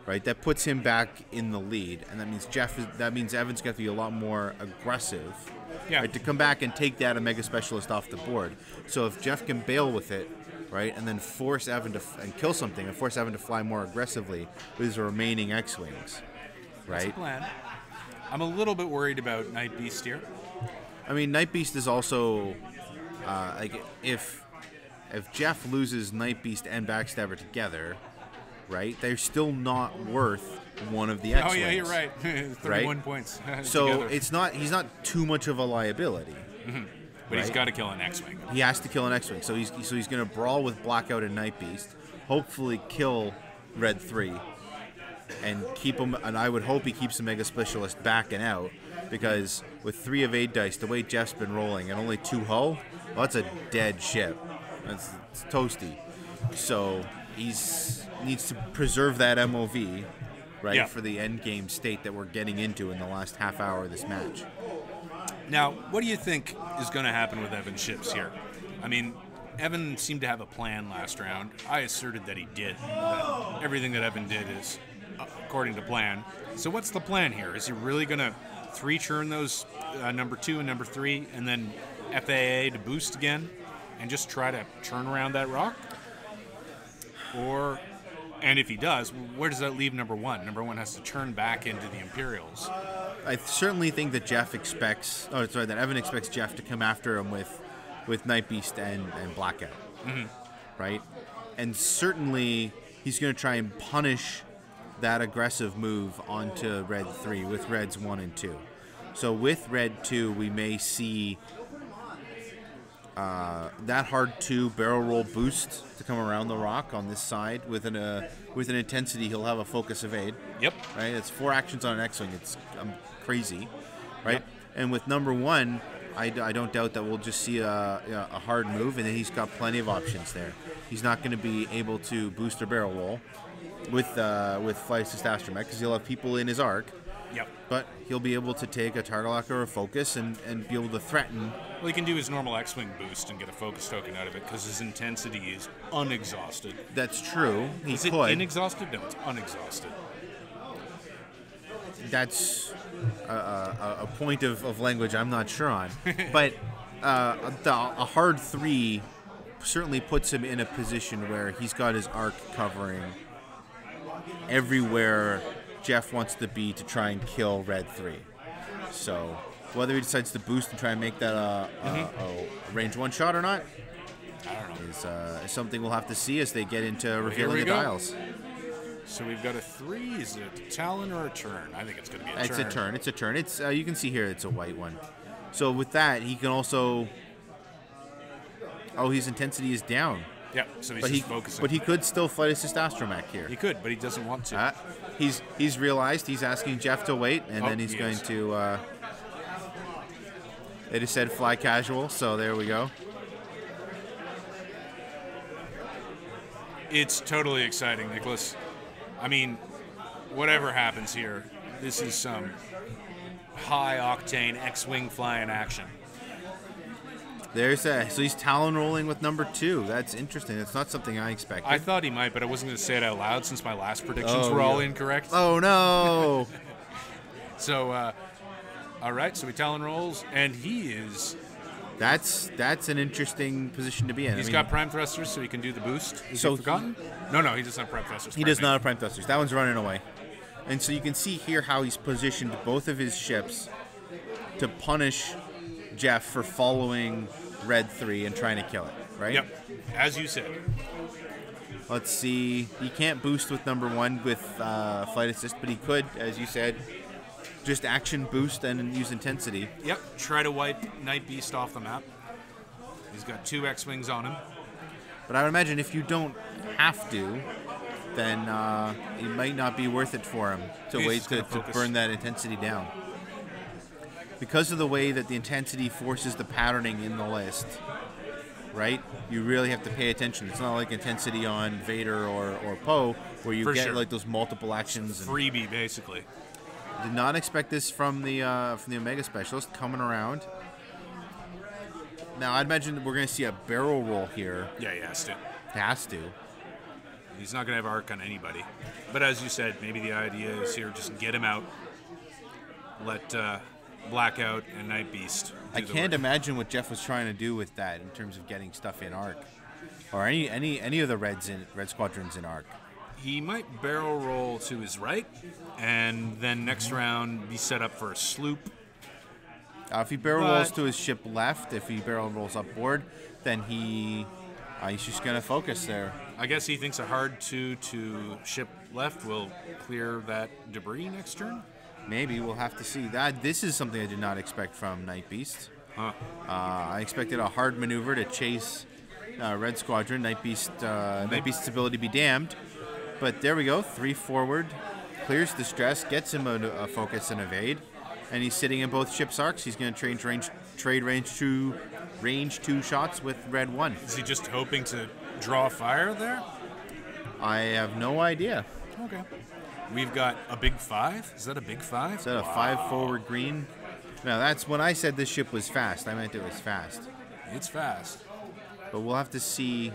right, that puts him back in the lead, and that means Evan's got to be a lot more aggressive, right, to come back and take that Omega Specialist off the board. So if Jeff can bail with it, right, and then force Evan to and kill something, and force Evan to fly more aggressively with his remaining X-Wings, right? That's the plan. I'm a little bit worried about Night Beast here. I mean, Night Beast is also if Jeff loses Night Beast and Backstabber together, right, they're still not worth one of the X-Wings. Oh yeah, you're right. 31 points. So together. he's not too much of a liability. But he's right? got to kill an X-Wing. He has to kill an X-Wing. So he's going to brawl with Blackout and Night Beast, hopefully kill Red 3, and keep him. And I would hope he keeps the Mega Specialist backing out, because with 3 evade dice, the way Jeff's been rolling, and only 2 hull, well, that's a dead ship. It's toasty. So he's needs to preserve that MOV, right, for the end game state that we're getting into in the last half hour of this match. Now, what do you think is going to happen with Evan's ships here? I mean, Evan seemed to have a plan last round. I asserted that he did. That everything that Evan did is according to plan. So what's the plan here? Is he really going to 3-churn those number 2 and number 3 and then FAA to boost again and just try to turn around that rock? And if he does, where does that leave number 1? Number 1 has to turn back into the Imperials. I certainly think that that Evan expects Jeff to come after him with Night Beast and Blackout, right? And certainly he's going to try and punish that aggressive move onto Red 3 with Reds 1 and 2. So with Red 2, we may see that hard 2 barrel roll boost to come around the rock on this side with an intensity. He'll have a focus evade. Yep. Right. It's 4 actions on an X-wing. It's crazy, right? Yep. And with number 1, I don't doubt that we'll just see a hard move, and then he's got plenty of options there. He's not going to be able to boost or barrel roll with flight assist astromech, because he'll have people in his arc, Yep. But he'll be able to take a target lock or a focus and be able to threaten. Well, he can do his normal X-Wing boost and get a focus token out of it because his intensity is unexhausted. That's true. He Is it could. inexhausted? No, it's unexhausted. That's a point of language I'm not sure on. But a hard 3 certainly puts him in a position where he's got his arc covering everywhere Jeff wants to be to try and kill Red 3. So whether he decides to boost and try and make that a range 1 shot or not, I don't know. is something we'll have to see as they get into revealing we the go. dials. So we've got a 3. Is it a Talon or a turn? I think it's going to be a turn. It's a turn. It's a turn. It's you can see here it's a white one. So with that, he can also. Oh, his intensity is down. Yeah, so he's just focusing. But he could still fight assist Astromech here. He could, but he doesn't want to. He's realized he's asking Jeff to wait, and then he's going to. They just said fly casual, so there we go. It's totally exciting, Nicholas. I mean, whatever happens here, this is some high-octane X-Wing flying action. So he's Talon rolling with number 2. That's interesting. That's not something I expected. I thought he might, but I wasn't going to say it out loud since my last predictions were all incorrect. Oh, no. So, all right, so he Talon rolls, and he is... That's an interesting position to be in. He's got prime thrusters, so he can do the boost. Is he forgotten? No, he doesn't have prime thrusters. He does not have prime thrusters. That one's running away. And so you can see here how he's positioned both of his ships to punish Jeff for following Red 3 and trying to kill it, right? Yep, as you said. Let's see. He can't boost with number 1 with flight assist, but he could, as you said, just action boost and use intensity. Yep, try to wipe Night Beast off the map. He's got 2 X-Wings on him. But I would imagine if you don't have to, then it might not be worth it for him to wait to burn that intensity down. Because of the way that the intensity forces the patterning in the list, right? You really have to pay attention. It's not like intensity on Vader or Poe, where you get like those multiple actions. Freebie, basically. Did not expect this from the Omega Specialist coming around. Now, I'd imagine we're going to see a barrel roll here. Yeah, he has to. Has to. He's not going to have arc on anybody. But as you said, maybe the idea is here, just get him out. Let Blackout and Night Beast I can't imagine what Jeff was trying to do with that in terms of getting stuff in arc. Or any of the Red Squadrons in arc. He might barrel roll to his right, and then next round be set up for a sloop. If he barrel rolls to his ship left, if he barrel rolls up board, then he's just going to focus there. I guess he thinks a hard 2 to ship left will clear that debris next turn? Maybe. We'll have to see. This is something I did not expect from Night Beast. Huh. I expected a hard maneuver to chase Red Squadron. Night Beast's ability to be damned. But there we go. 3 forward. Clears the stress. Gets him a focus and evade. And he's sitting in both ships' arcs. He's going to trade range 2 shots with Red 1. Is he just hoping to draw fire there? I have no idea. Okay. We've got a big 5. Is that a big 5? Is that a 5 forward green? Now, that's when I said this ship was fast. I meant it was fast. It's fast. But we'll have to see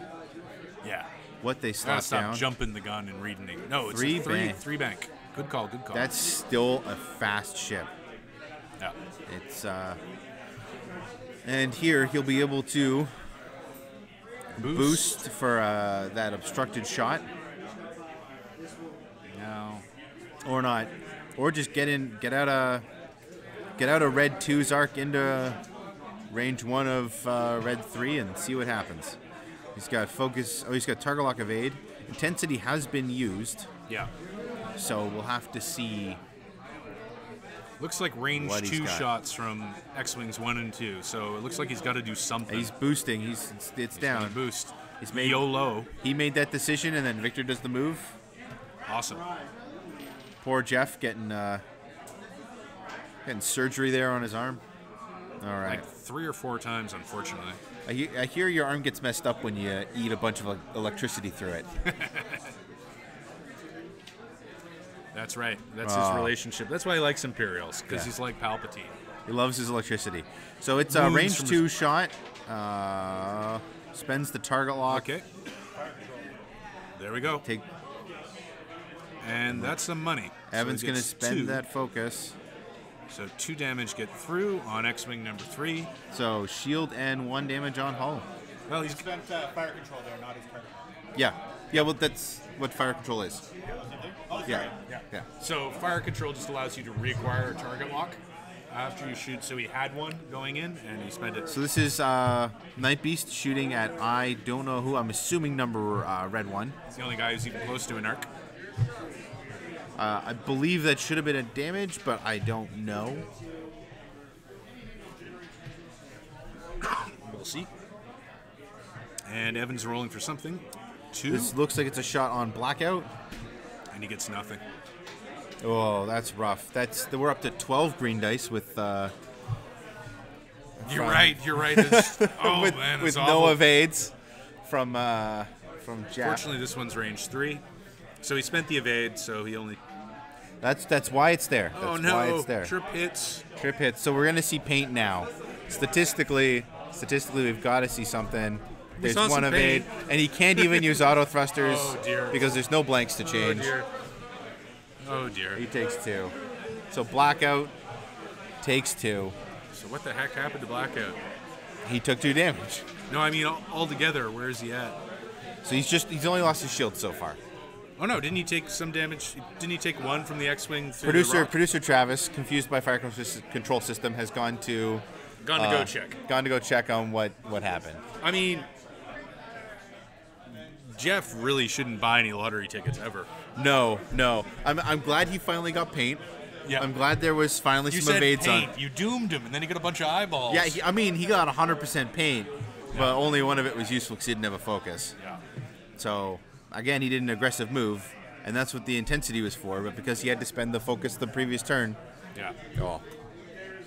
what they slot stop down. Jumping the gun and reading it. No, it's 3 a bank. 3 bank. Good call. That's still a fast ship. Yeah. It's and here he'll be able to boost for that obstructed shot. No. Or not. Or just get out a Red 2's arc into range 1 of Red 3 and see what happens. He's got focus. Oh, he's got target lock evade. Intensity has been used. Yeah. So we'll have to see. Looks like range 2 shots from X-Wings 1 and 2. So it looks like he's got to do something. He's boosting. It's down. Boost. He's made YOLO. He made that decision, and then Victor does the move. Awesome. Poor Jeff getting surgery there on his arm. All right. Like 3 or 4 times, unfortunately. I hear your arm gets messed up when you eat a bunch of electricity through it. That's right. That's his relationship. That's why he likes Imperials, because he's like Palpatine. He loves his electricity. So it's a Moons range from 2 shot. Spends the target lock. Okay. There we go. Take. And that's some money. Evan's So he going to gets spend 2. that focus. So 2 damage get through on X-Wing number 3. So shield and 1 damage on Hull. Well, he's Spent fire control there, not his target. Yeah. Yeah, well, that's what fire control is. Yeah. Yeah. So fire control just allows you to reacquire a target lock after you shoot. So he had one going in, and he spent it. So this is Night Beast shooting at I don't know who. I'm assuming number red 1. He's the only guy who's even close to an arc. I believe that should have been a damage, but I don't know. We'll see. And Evan's rolling for something. 2, This looks like it's a shot on Blackout. and he gets nothing. Oh, that's rough. We're up to 12 green dice with You're right. It's, oh with, man, with it's no awful. evades from Jack. Fortunately, this one's range 3. So he spent the evade, so he only. That's why it's there. That's Oh no! why it's there. Trip hits. Trip hits. So we're gonna see paint now. Statistically, we've got to see something. There's saw one some evade, paint. and he can't even use auto thrusters Oh, dear. because there's no blanks to Oh change. dear. Oh dear. He takes 2. So Blackout takes 2. So what the heck happened to Blackout? He took 2 damage. No, I mean altogether. Where is he at? So he's only lost his shield so far. Oh no! Didn't he take some damage? Didn't he take 1 from the X-wing? Through the rock? Producer Travis, confused by fire control system, has gone to Gone to go check. Gone to go check on what happened. I mean, Jeff really shouldn't buy any lottery tickets ever. No. I'm glad he finally got paint. Yeah. I'm glad there was finally You some said evades paint. on. You doomed him, and then he got a bunch of eyeballs. Yeah, he got 100% paint, but only one of it was useful because he didn't have a focus. Yeah. So again, he did an aggressive move, and that's what the intensity was for. But because he had to spend the focus the previous turn, Yeah.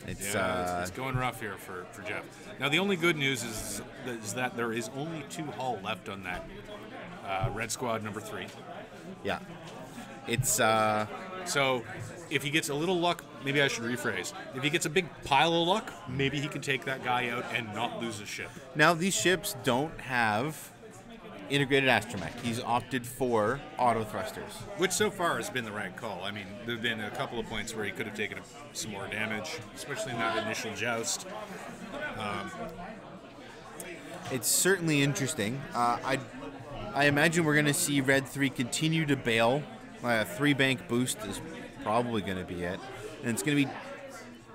it's It's going rough here for Jeff. Now, the only good news is that there is only 2 hull left on that Red Squad number 3. yeah, it's So if he gets a little luck, maybe I should rephrase. If he gets a big pile of luck, maybe he can take that guy out and not lose a ship. now these ships don't have integrated astromech. He's opted for auto thrusters. Which so far has been the right call. I mean, there have been a couple of points where he could have taken some more damage, especially in that initial joust. It's certainly interesting. I imagine we're going to see Red 3 continue to bail. 3-bank boost is probably going to be it. And it's going to be...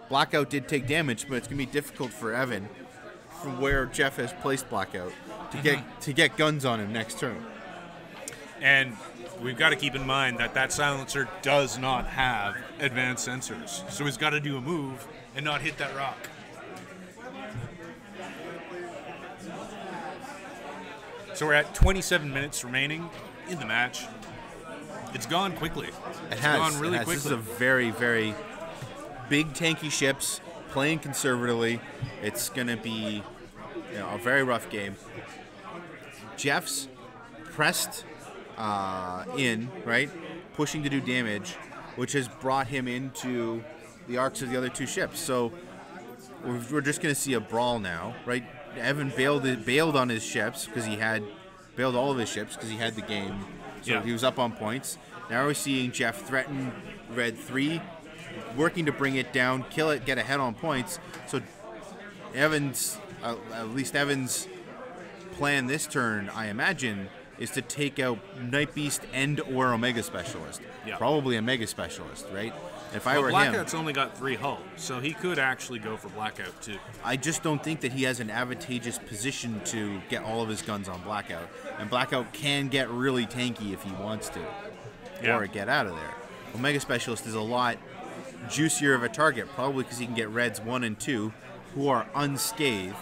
Blackout did take damage, but it's going to be difficult for Evan from where Jeff has placed Blackout to get guns on him next turn. And we've got to keep in mind that silencer does not have advanced sensors. So he's got to do a move and not hit that rock. So we're at 27 minutes remaining in the match. It's gone quickly. It's gone really quickly. This is a very, very big tanky ships playing conservatively. It's going to be a very rough game. Jeff's pressed in, right? Pushing to do damage, which has brought him into the arcs of the other 2 ships. So we're just going to see a brawl now, right? Evan bailed on his ships because bailed all of his ships because he had the game. So he was up on points. Now we're seeing Jeff threaten Red 3, working to bring it down, kill it, get ahead on points. So Evan's plan this turn, I imagine, is to take out Night Beast and or Omega Specialist. Yeah. Probably a Mega Specialist, right? If I were him, Blackout's only got 3 hull, so he could actually go for Blackout too. I just don't think that he has an advantageous position to get all of his guns on Blackout. And Blackout can get really tanky if he wants to, or get out of there. Omega Specialist is a lot juicier of a target, probably because he can get Reds 1 and 2, who are unscathed.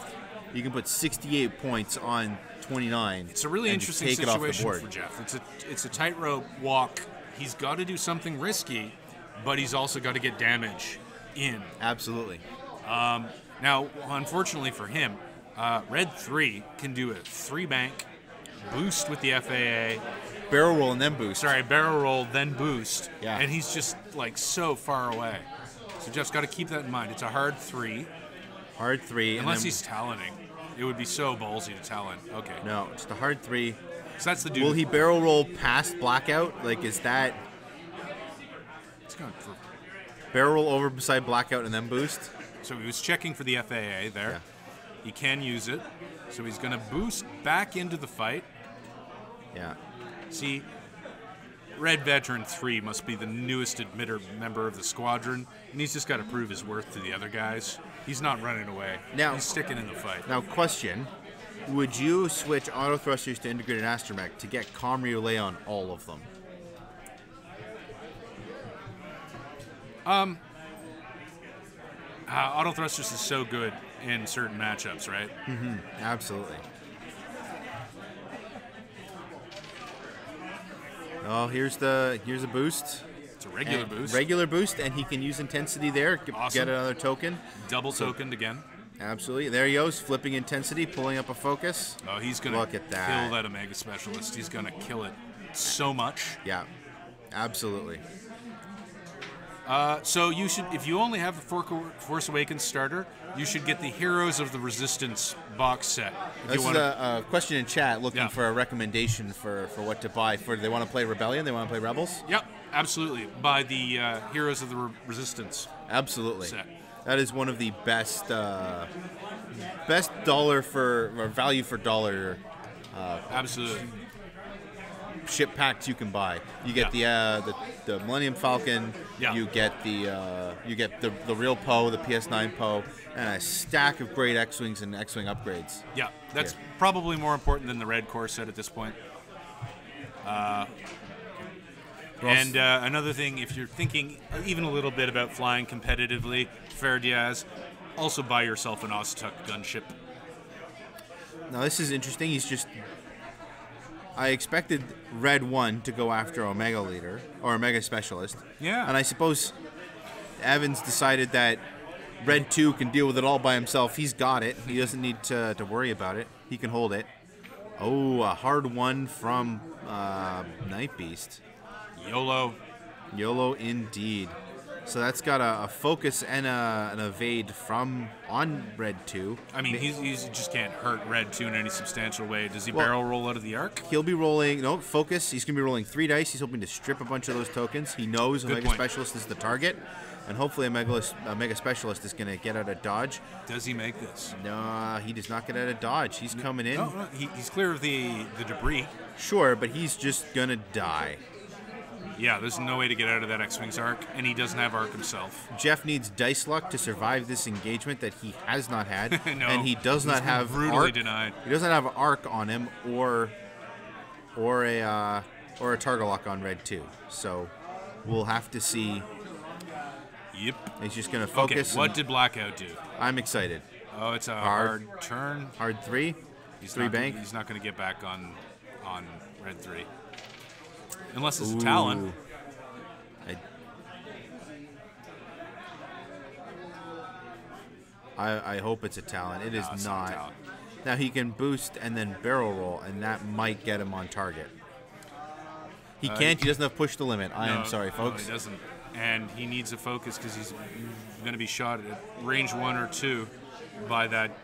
You can put 68 points on 29. It's a really and just interesting take it off the situation board. for Jeff. It's a tightrope walk. He's got to do something risky, but he's also got to get damage in. Absolutely. Now, unfortunately for him, Red 3 can do a 3-bank boost with the FAA barrel roll and then boost. Sorry, barrel roll, then boost. Yeah. And he's just like so far away. So Jeff's got to keep that in mind. It's a hard 3. Hard 3. Unless and then, he's talenting. It would be so ballsy to talent. Okay. No, just a hard 3. So that's the dude. Will he barrel roll past Blackout? Like, is that It's going for, barrel roll over beside Blackout and then boost? so he was checking for the FAA there. Yeah. He can use it. So he's going to boost back into the fight. Yeah. See, Red Veteran 3 must be the newest member of the squadron, and he's just got to prove his worth to the other guys. He's not running away. Now- he's sticking in the fight. Now, question. Would you switch auto thrusters to integrated astromech to get comm relay on all of them? Auto thrusters is so good in certain matchups, right? Absolutely. Oh, here's a boost. It's a regular And boost. Regular boost, and he can use intensity there. Awesome. Get another token. Double tokened again. Absolutely. There he goes, flipping intensity, pulling up a focus. Oh, he's going to Look at that. kill that Omega Specialist. He's going to kill it so much. Yeah, absolutely. So you should, if you only have the Force Awakens starter, you should get the Heroes of the Resistance box set. If This you is want a question in chat looking Yeah. for a recommendation for what to buy. They want to play Rebellion? They want to play Rebels? Yep, absolutely. Buy the Heroes of the Resistance Absolutely. set. That is one of the best dollar for or value for dollar Absolutely. ship packs you can buy. You get the Millennium Falcon. Yeah. You get the real Poe, the PS9 Poe, and a stack of great X-wings and X-wing upgrades. Yeah, that's Here. probably more important than the Red Core set at this point. And another thing, if you're thinking even a little bit about flying competitively, Fair Diaz, also buy yourself an Oztuck gunship. Now this is interesting. I expected Red 1 to go after Omega Leader or Omega Specialist. Yeah. And I suppose Evans decided that Red 2 can deal with it all by himself. He's got it. He doesn't need to worry about it. He can hold it. Oh, a hard one from Night Beast. YOLO indeed. So that's got a focus and an evade on Red 2. I mean, he just can't hurt Red 2 in any substantial way. Does he barrel roll out of the arc? He'll be rolling, focus. He's going to be rolling 3 dice. He's hoping to strip a bunch of those tokens. He knows Good Omega point. Specialist is the target. And hopefully Omega Specialist is going to get out of dodge. Does he make this? No, he does not get out of dodge. He's coming in. No, he's clear of the debris. Sure, but he's just going to die. Yeah, there's no way to get out of that X-Wing's arc, and he doesn't have arc himself. Jeff needs dice luck to survive this engagement that he has not had. No, and he does not he's been have brutally arc. denied. He doesn't have arc on him or a target lock on Red 2. So we'll have to see. Yep. He's just going to Okay, focus. what did Blackout do? I'm excited. Oh, it's a hard turn. Hard 3. He's 3 not, bank. He's not going to get back on Red 3. Unless it's a Talon. I hope it's a Talon. It is No, it's not. a Talon. Now he can boost and then barrel roll, and that might get him on target. He can't. He doesn't have push the limit. I am sorry, folks. No, he doesn't. And he needs a focus because he's going to be shot at range 1 or 2 by that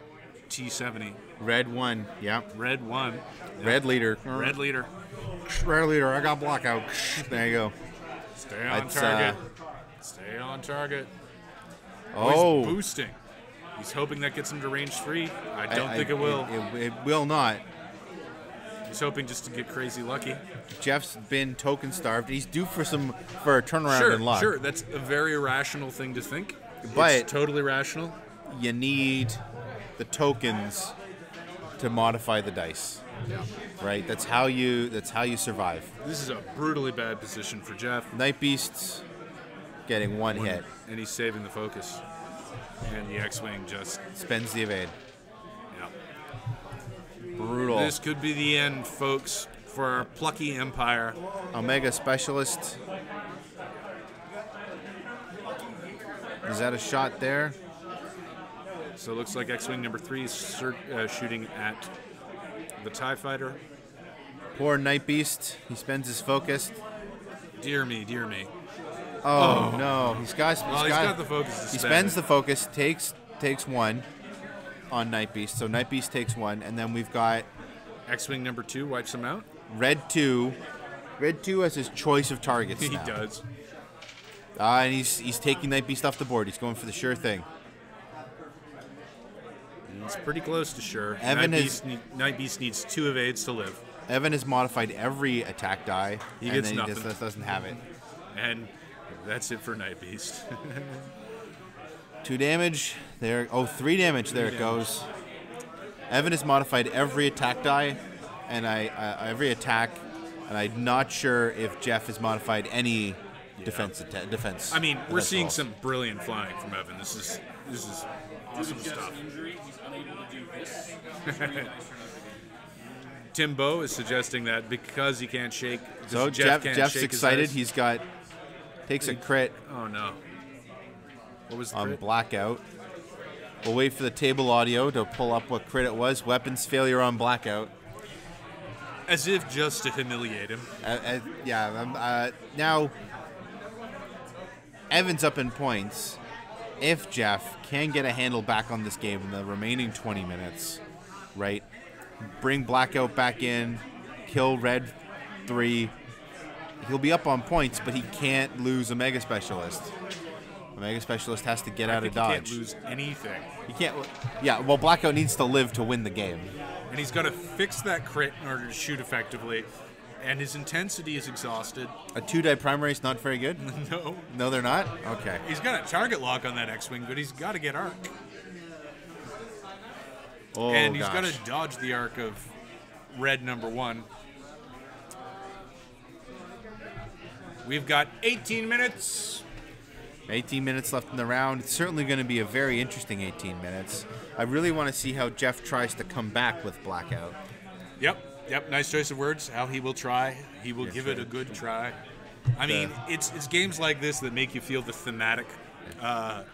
T-70. Red 1. Yeah. Red 1. Yep. Red leader. Red leader. Red leader. I got blackout. There you go. Stay on That's, target. Stay on target. Oh. He's boosting. He's hoping that gets him to range 3. I don't think it will. It will not. He's hoping just to get crazy lucky. Jeff's been token starved. He's due for a turnaround Sure, in luck. sure. That's a very rational thing to think. But it's totally rational. you need the tokens to modify the dice. Yeah. Right? That's how you survive. This is a brutally bad position for Jeff. Night Beast's getting one hit. And he's saving the focus. And the X-Wing just... Spends the evade. Yeah. Brutal. This could be the end, folks, for our plucky Empire. Omega Specialist. Is that a shot there? So it looks like X-Wing number 3 is shooting at the TIE Fighter. Poor Night Beast. He spends his focus. Dear me, dear me. Oh, no. He's got the focus to He spend. spends the focus, takes one on Night Beast. So Night Beast takes one, and then we've got X-Wing number 2 wipes him out. Red 2. Red 2 has his choice of targets He now. does. And he's taking Night Beast off the board. He's going for the sure thing. It's pretty close to sure. Evan Night Beast needs 2 evades to live. Evan has modified every attack die. He and gets then nothing. He just doesn't have it. And that's it for Night Beast. 2 damage. There. Oh, 3 damage. There it goes. Evan has modified every attack die, and every attack, and I'm not sure if Jeff has modified any defense. I mean, we're defense seeing rolls. some brilliant flying from Evan. This is awesome stuff. Timbo is suggesting that because he can't shake, So Jeff can't Jeff's shake excited. His Takes a crit oh no! What was the on crit? Blackout. We'll wait for the table audio to pull up what crit it was. Weapons failure on Blackout. As if just to humiliate him. Now, Evan's up in points. If Jeff can get a handle back on this game in the remaining 20 minutes, right? Bring Blackout back in, kill Red 3. He'll be up on points, but he can't lose a Mega Specialist. A Mega Specialist has to get out of dodge. He can't lose anything. He can't. Yeah, well, Blackout needs to live to win the game. And he's got to fix that crit in order to shoot effectively. And his intensity is exhausted. A 2-die primary is not very good? No. No, they're not? Okay. He's got a target lock on that X-Wing, but he's got to get arc. Oh, And he's gosh. got to dodge the arc of Red number 1. We've got 18 minutes. 18 minutes left in the round. It's certainly going to be a very interesting 18 minutes. I really want to see how Jeff tries to come back with Blackout. Yep. Nice choice of words. How he will try. He will give it a good try. I mean, it's games like this that make you feel the thematic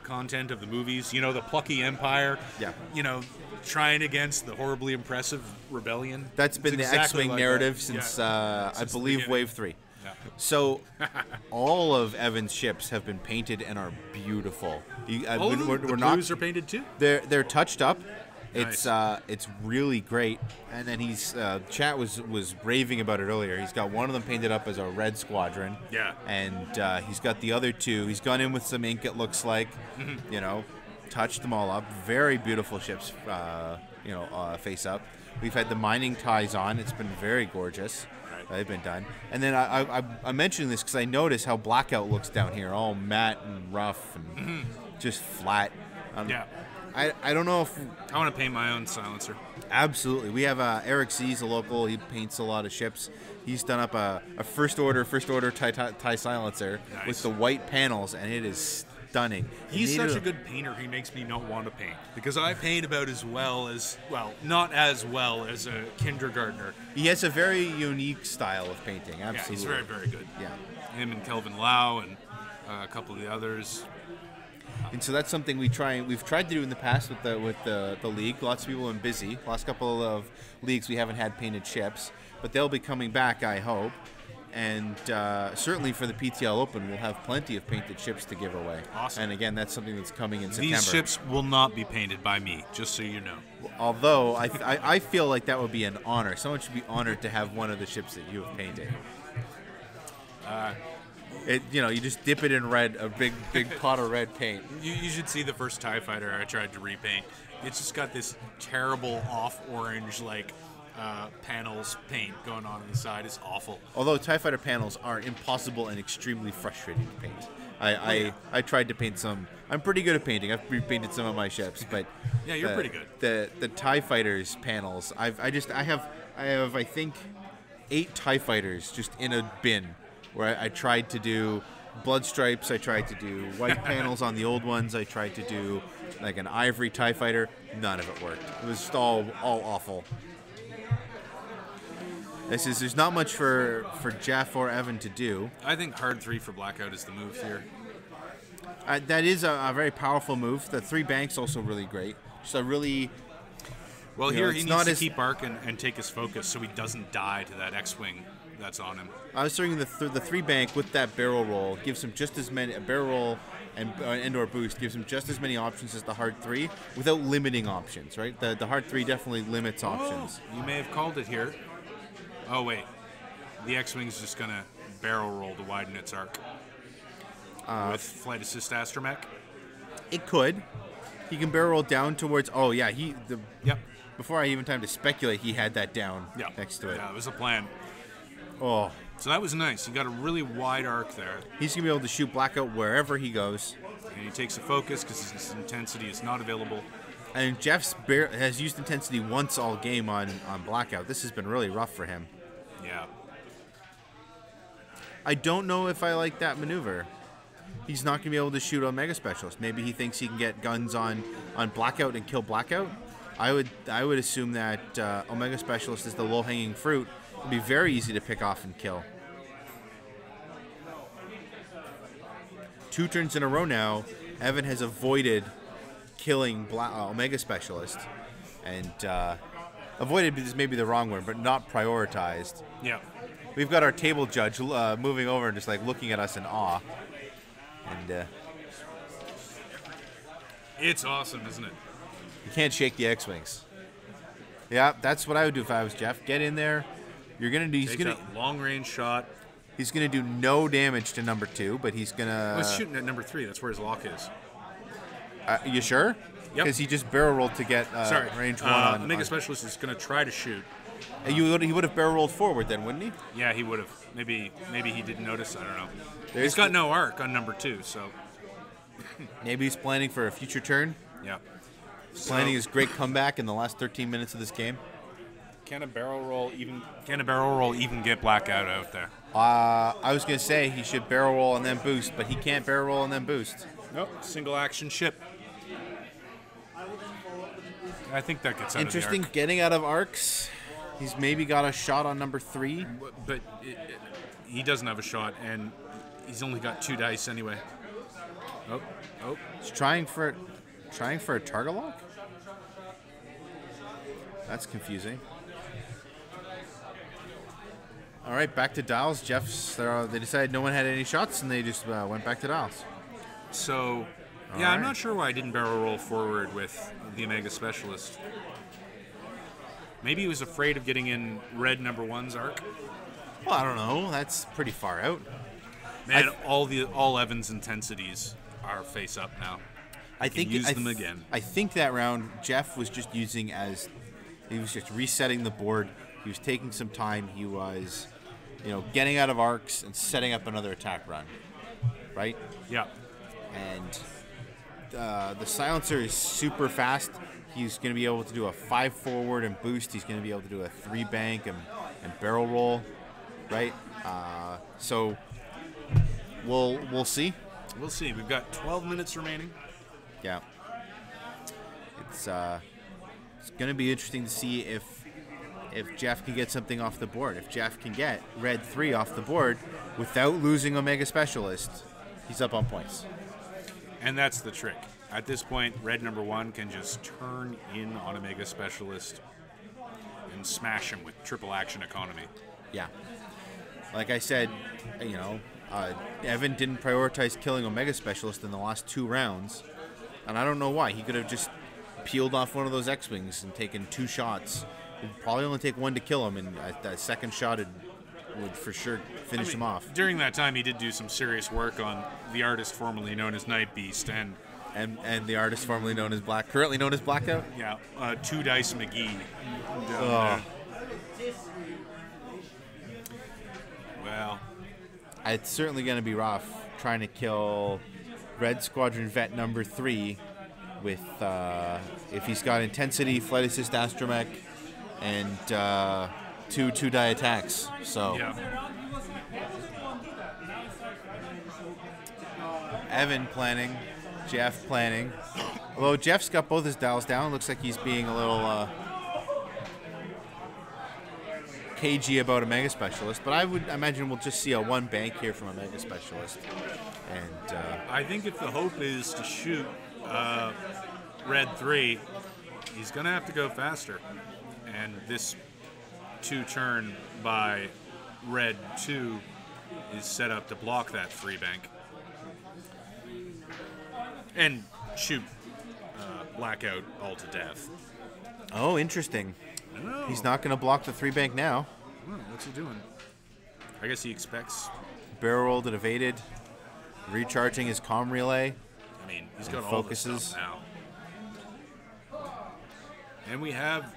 content of the movies. You know, the plucky empire. Yeah. You know, trying against the horribly impressive rebellion. That's been It's the exactly X-Wing like narrative that. since, Yeah. I Since the believe, beginning. Wave 3. Yeah. So all of Evan's ships have been painted and are beautiful. Oh, the blues are painted too? They're touched up. Nice. It's really great. And then he's chat was raving about it earlier. He's got one of them painted up as a red squadron. Yeah. And he's got the other 2. He's gone in with some ink. It looks like, touched them all up. Very beautiful ships. Face up. We've had the mining ties on. It's been very gorgeous. They've been done. And then I'm mentioning this because I notice how Blackout looks down here, all matte and rough and just flat. Yeah. I don't know if... I want to paint my own silencer. Absolutely. We have Eric C's a local. He paints a lot of ships. He's done up a first order tie silencer Nice. with the white panels, and it is stunning. He's such a good painter, he makes me not want to paint. Because I paint about as well as, not as well as a kindergartner. He has a very unique style of painting. Absolutely. Yeah, he's very, very good. Yeah. Him and Kelvin Lau and a couple of the others. And so that's something we've tried to do in the past with the league. Lots of people have been busy. Last couple of leagues we haven't had painted ships, but they'll be coming back, I hope. And certainly for the PTL Open, we'll have plenty of painted ships to give away. Awesome. And again, that's something that's coming in September. These ships will not be painted by me, just so you know. Although I feel like that would be an honor. Someone should be honored to have one of the ships that you have painted. You just dip it in red, a big pot of red paint. You should see the first TIE Fighter I tried to repaint. It's just got this terrible off-orange, panels paint going on the side. It's awful. Although TIE Fighter panels are impossible and extremely frustrating to paint. I tried to paint some. I'm pretty good at painting. I've repainted some of my ships, but Yeah, you're pretty good. The TIE Fighters panels. I have I think 8 TIE Fighters just in a bin where I tried to do blood stripes. I tried to do white panels on the old ones. I tried to do like an ivory TIE Fighter. None of it worked. It was just all awful. There's not much for Jeff or Evan to do. I think hard 3 for Blackout is the move here. That is a very powerful move. The 3 banks also really great. Just a really Well, You know, here it's he not needs to as- keep arc and take his focus so he doesn't die to that X-Wing that's on him. I was thinking the 3-bank with that barrel roll gives him just as many, a barrel roll and or boost gives him just as many options as the hard 3 without limiting options, right? The hard 3 definitely limits options. You may have called it here. Oh, wait. The X-Wing's just going to barrel roll to widen its arc. With Flight Assist Astromech. It could. He can barrel roll down towards. Oh yeah, Yep. Before I even time to speculate, he had that down Yep. next to it. Yeah, it was a plan. Oh, So that was nice. He got a really wide arc there. he's gonna be able to shoot Blackout wherever he goes. And he takes a focus because his intensity is not available. And Jeff's has used intensity once all game on Blackout. This has been really rough for him. Yeah. I don't know if I like that maneuver. He's not going to be able to shoot Omega Specialist. Maybe he thinks he can get guns on Blackout and kill Blackout. I would assume that Omega Specialist is the low-hanging fruit. It'd be very easy to pick off and kill. 2 turns in a row now, Evan has avoided killing Omega Specialist. And avoided is maybe the wrong word, but not prioritized. Yeah. We've got our table judge moving over and just like looking at us in awe. And It's awesome, isn't it? you can't shake the X-Wings. Yeah, that's what I would do if I was Jeff. Get in there. You're gonna do. He's Take gonna. that long-range shot. He's gonna do no damage to number 2, but he's gonna. I was shooting at number 3. That's where his lock is. You sure? Yep. Because he just barrel rolled to get Sorry. range 1 on. Omega Specialist is going to try to shoot. He would have barrel rolled forward then, wouldn't he? Yeah, he would have. Maybe he didn't notice. I don't know. There's He's got no arc on number 2, so Maybe he's planning for a future turn. yeah. Planning his great comeback in the last 13 minutes of this game. Can a barrel roll even get Blackout out there? I was gonna say he should barrel roll and then boost, but he can't barrel roll and then boost. Nope. Single action ship. I think that gets out Interesting, of the getting out of arcs. He's maybe got a shot on number 3. arc. But he doesn't have a shot, and he's only got 2 dice anyway. Oh. He's trying for a target lock. That's confusing. All right, back to dials. Jeff's. They decided no one had any shots, and they just went back to dials. So, All yeah, I'm right. not sure why I didn't barrel roll forward with the Omega Specialist. Maybe he was afraid of getting in red number 1's arc. Well, I don't know. That's pretty far out. Man, all Evan's intensities are face up now. I think use them again. I think that round Jeff was just using as he was just resetting the board. He was taking some time. He was, getting out of arcs and setting up another attack run, right? Yeah. And the silencer is super fast. He's going to be able to do a 5 forward and boost. He's going to be able to do a 3 bank and barrel roll, right? So we'll see. We'll see. We've got 12 minutes remaining. Yeah. It's going to be interesting to see if Jeff can get something off the board. If Jeff can get red 3 off the board without losing Omega Specialist, he's up on points. And that's the trick. At this point, red number 1 can just turn in on Omega Specialist and smash him with triple action economy. Yeah. Like I said, Evan didn't prioritize killing Omega Specialist in the last 2 rounds, and I don't know why. He could have just peeled off one of those X-Wings and taken 2 shots. It'd probably only take 1 to kill him, and that second shot would for sure finish him off. During that time, he did do some serious work on the artist formerly known as Night Beast And the artist formerly known as currently known as Blackout. yeah, 2 Dice McGee. Well, It's certainly going to be rough trying to kill Red Squadron Vet number 3 with if he's got intensity, flight assist, astromech, and 2 2-die attacks. So yeah. Evan planning, Jeff planning. Although Jeff's got both his dials down, looks like he's being a little cagey about Omega Specialist. But I would imagine we'll just see a 1 bank here from Omega Specialist. And I think if the hope is to shoot red 3, he's going to have to go faster. And this 2-turn by red 2 is set up to block that 3 bank. And shoot blackout all to death. Oh, interesting. Oh. He's not going to block the 3 bank now. Oh, what's he doing? I guess he expects. Barrel rolled and evaded. Recharging his comm relay. I mean, he's got all focuses. this stuff now. And we have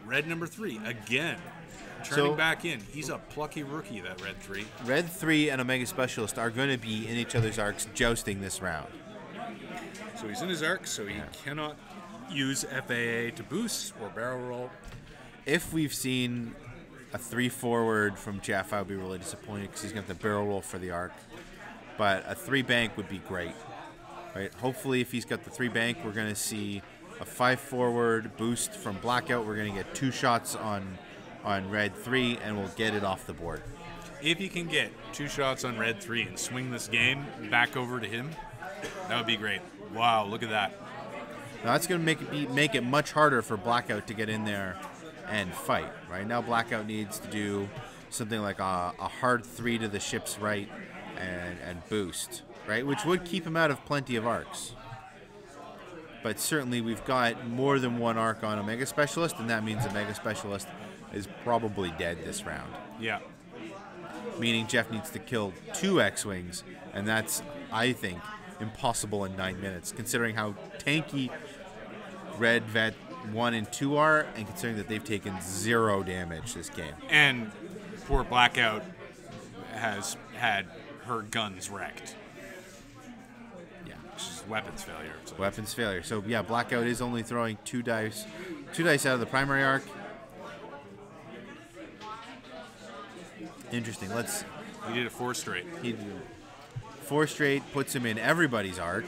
red number 3 again. Turning back in. He's a plucky rookie, that red 3. Red 3 and Omega Specialist are going to be in each other's arcs jousting this round. So he's in his arc, so he cannot use FAA to boost or barrel roll. If we've seen a 3 forward from Jeff, I would be really disappointed because he's going to have to barrel roll for the arc. But a 3 bank would be great. Right? Hopefully, if he's got the 3 bank, we're going to see a 5 forward boost from Blackout. We're going to get 2 shots on red 3, and we'll get it off the board. If you can get 2 shots on red 3 and swing this game back over to him, that would be great. Wow, look at that. Now that's going to make it much harder for Blackout to get in there and fight. Right now, Blackout needs to do something like a hard 3 to the ship's right and boost, right, which would keep him out of plenty of arcs. But certainly, we've got more than 1 arc on Omega Specialist, and that means Omega Specialist is probably dead this round. Yeah. Meaning Jeff needs to kill 2 X-Wings, and that's, I think, impossible in 9 minutes, considering how tanky Red Vet 1 and 2 are, and considering that they've taken 0 damage this game. And poor Blackout has had her guns wrecked. Yeah. Which is weapons failure. So. Weapons failure. So, yeah, Blackout is only throwing 2 dice out of the primary arc. Interesting. He did a 4 straight. 4 straight puts him in everybody's arc,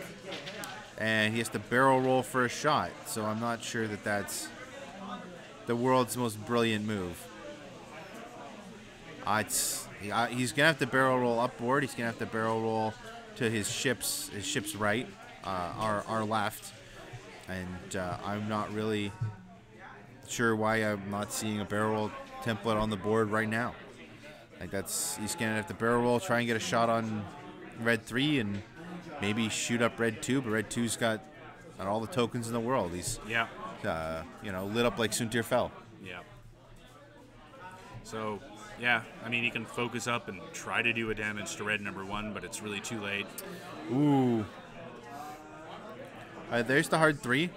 and he has to barrel roll for a shot. So I'm not sure that that's the world's most brilliant move. He's gonna have to barrel roll upboard. He's gonna have to barrel roll to his ship's right, our left, and I'm not really sure why I'm not seeing a barrel roll template on the board right now. Like he's gonna have to barrel roll, try and get a shot on red 3, and maybe shoot up red 2. But red 2's got all the tokens in the world. He's lit up like Suntir Fell. Yeah. So yeah, I mean he can focus up and try to do a damage to red number 1, but it's really too late. Ooh. There's the hard 3.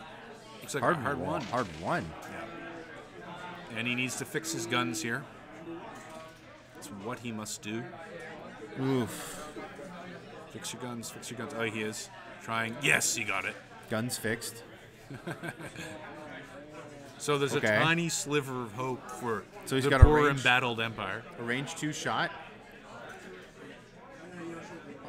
Looks like a hard 1. Hard 1. Yeah. And he needs to fix his guns here. That's what he must do. Oof. Fix your guns, fix your guns. Oh, he is trying. Yes, he got it. Guns fixed. So there's a tiny sliver of hope for he's the got poor embattled Empire. A range 2 shot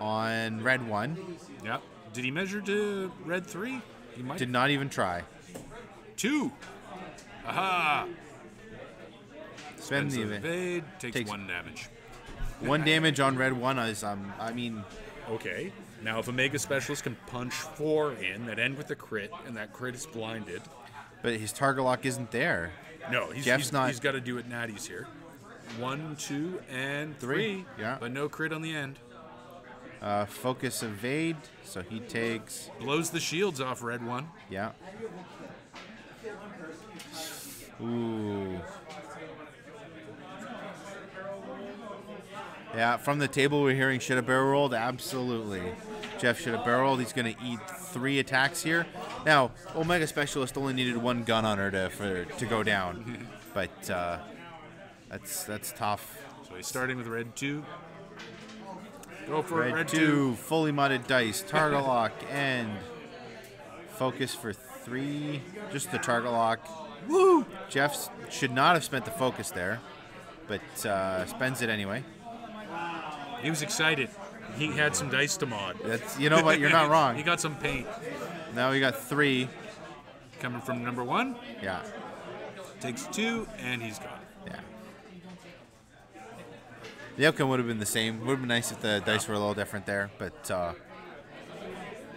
on red 1. Yep. Did he measure to red 3? He might. Did not even try. 2. Aha! Spend the evade. Takes 1 damage. 1 damage on red 1 is Okay. Now, if Omega Specialist can punch 4 in that end with a crit, and that crit is blinded. But his target lock isn't there. No, he's got to do it natties here. 1, 2, and 3. Yeah. But no crit on the end. Focus evade, so he takes... Blows the shields off red 1. Yeah. Ooh. Yeah, from the table we're hearing should have barrel rolled. Absolutely. Jeff should have barrel rolled. He's going to eat 3 attacks here. Now, Omega Specialist only needed 1 gun on her to go down. But that's tough. So he's starting with red 2. Go for red, red 2. Fully modded dice. Target lock and focus for 3. Just the target lock. Woo! Jeff should not have spent the focus there, but spends it anyway. He was excited. He had some dice to mod. You know what? You're not wrong. He got some paint. Now we got 3. Coming from number 1. Yeah. Takes 2, and he's gone. Yeah. The outcome would have been the same. Would have been nice if the dice were a little different there, but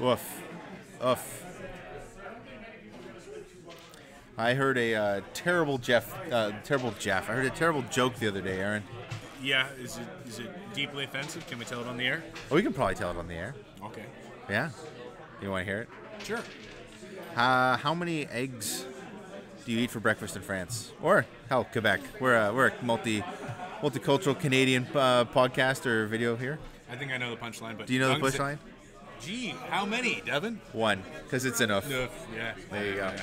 oof. I heard a terrible Jeff. I heard a terrible joke the other day, Aaron. Yeah, is it deeply offensive? Can we tell it on the air? Oh, we can probably tell it on the air. Okay. Yeah. You want to hear it? Sure. How many eggs do you eat for breakfast in France? Or hell, Quebec. We're a multicultural Canadian podcast or video here. I think I know the punchline, but Do you know the punchline? Gee, how many, Devin? 1, because it's enough. Yeah. There you go.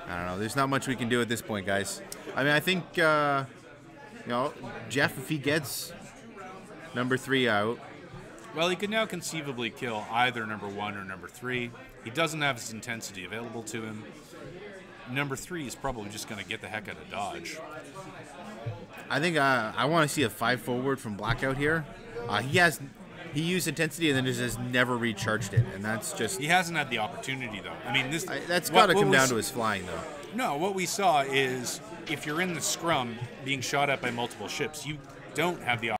I don't know. There's not much we can do at this point, guys. I mean, I think Jeff, if he gets number 3 out. Well, he could now conceivably kill either number 1 or number 3. He doesn't have his intensity available to him. Number 3 is probably just going to get the heck out of Dodge. I think I want to see a 5 forward from Blackout here. He used intensity and then just has never recharged it, and that's just. He hasn't had the opportunity though. I mean, that's got to come down to his flying though. No, what we saw is if you're in the scrum being shot at by multiple ships, you don't have the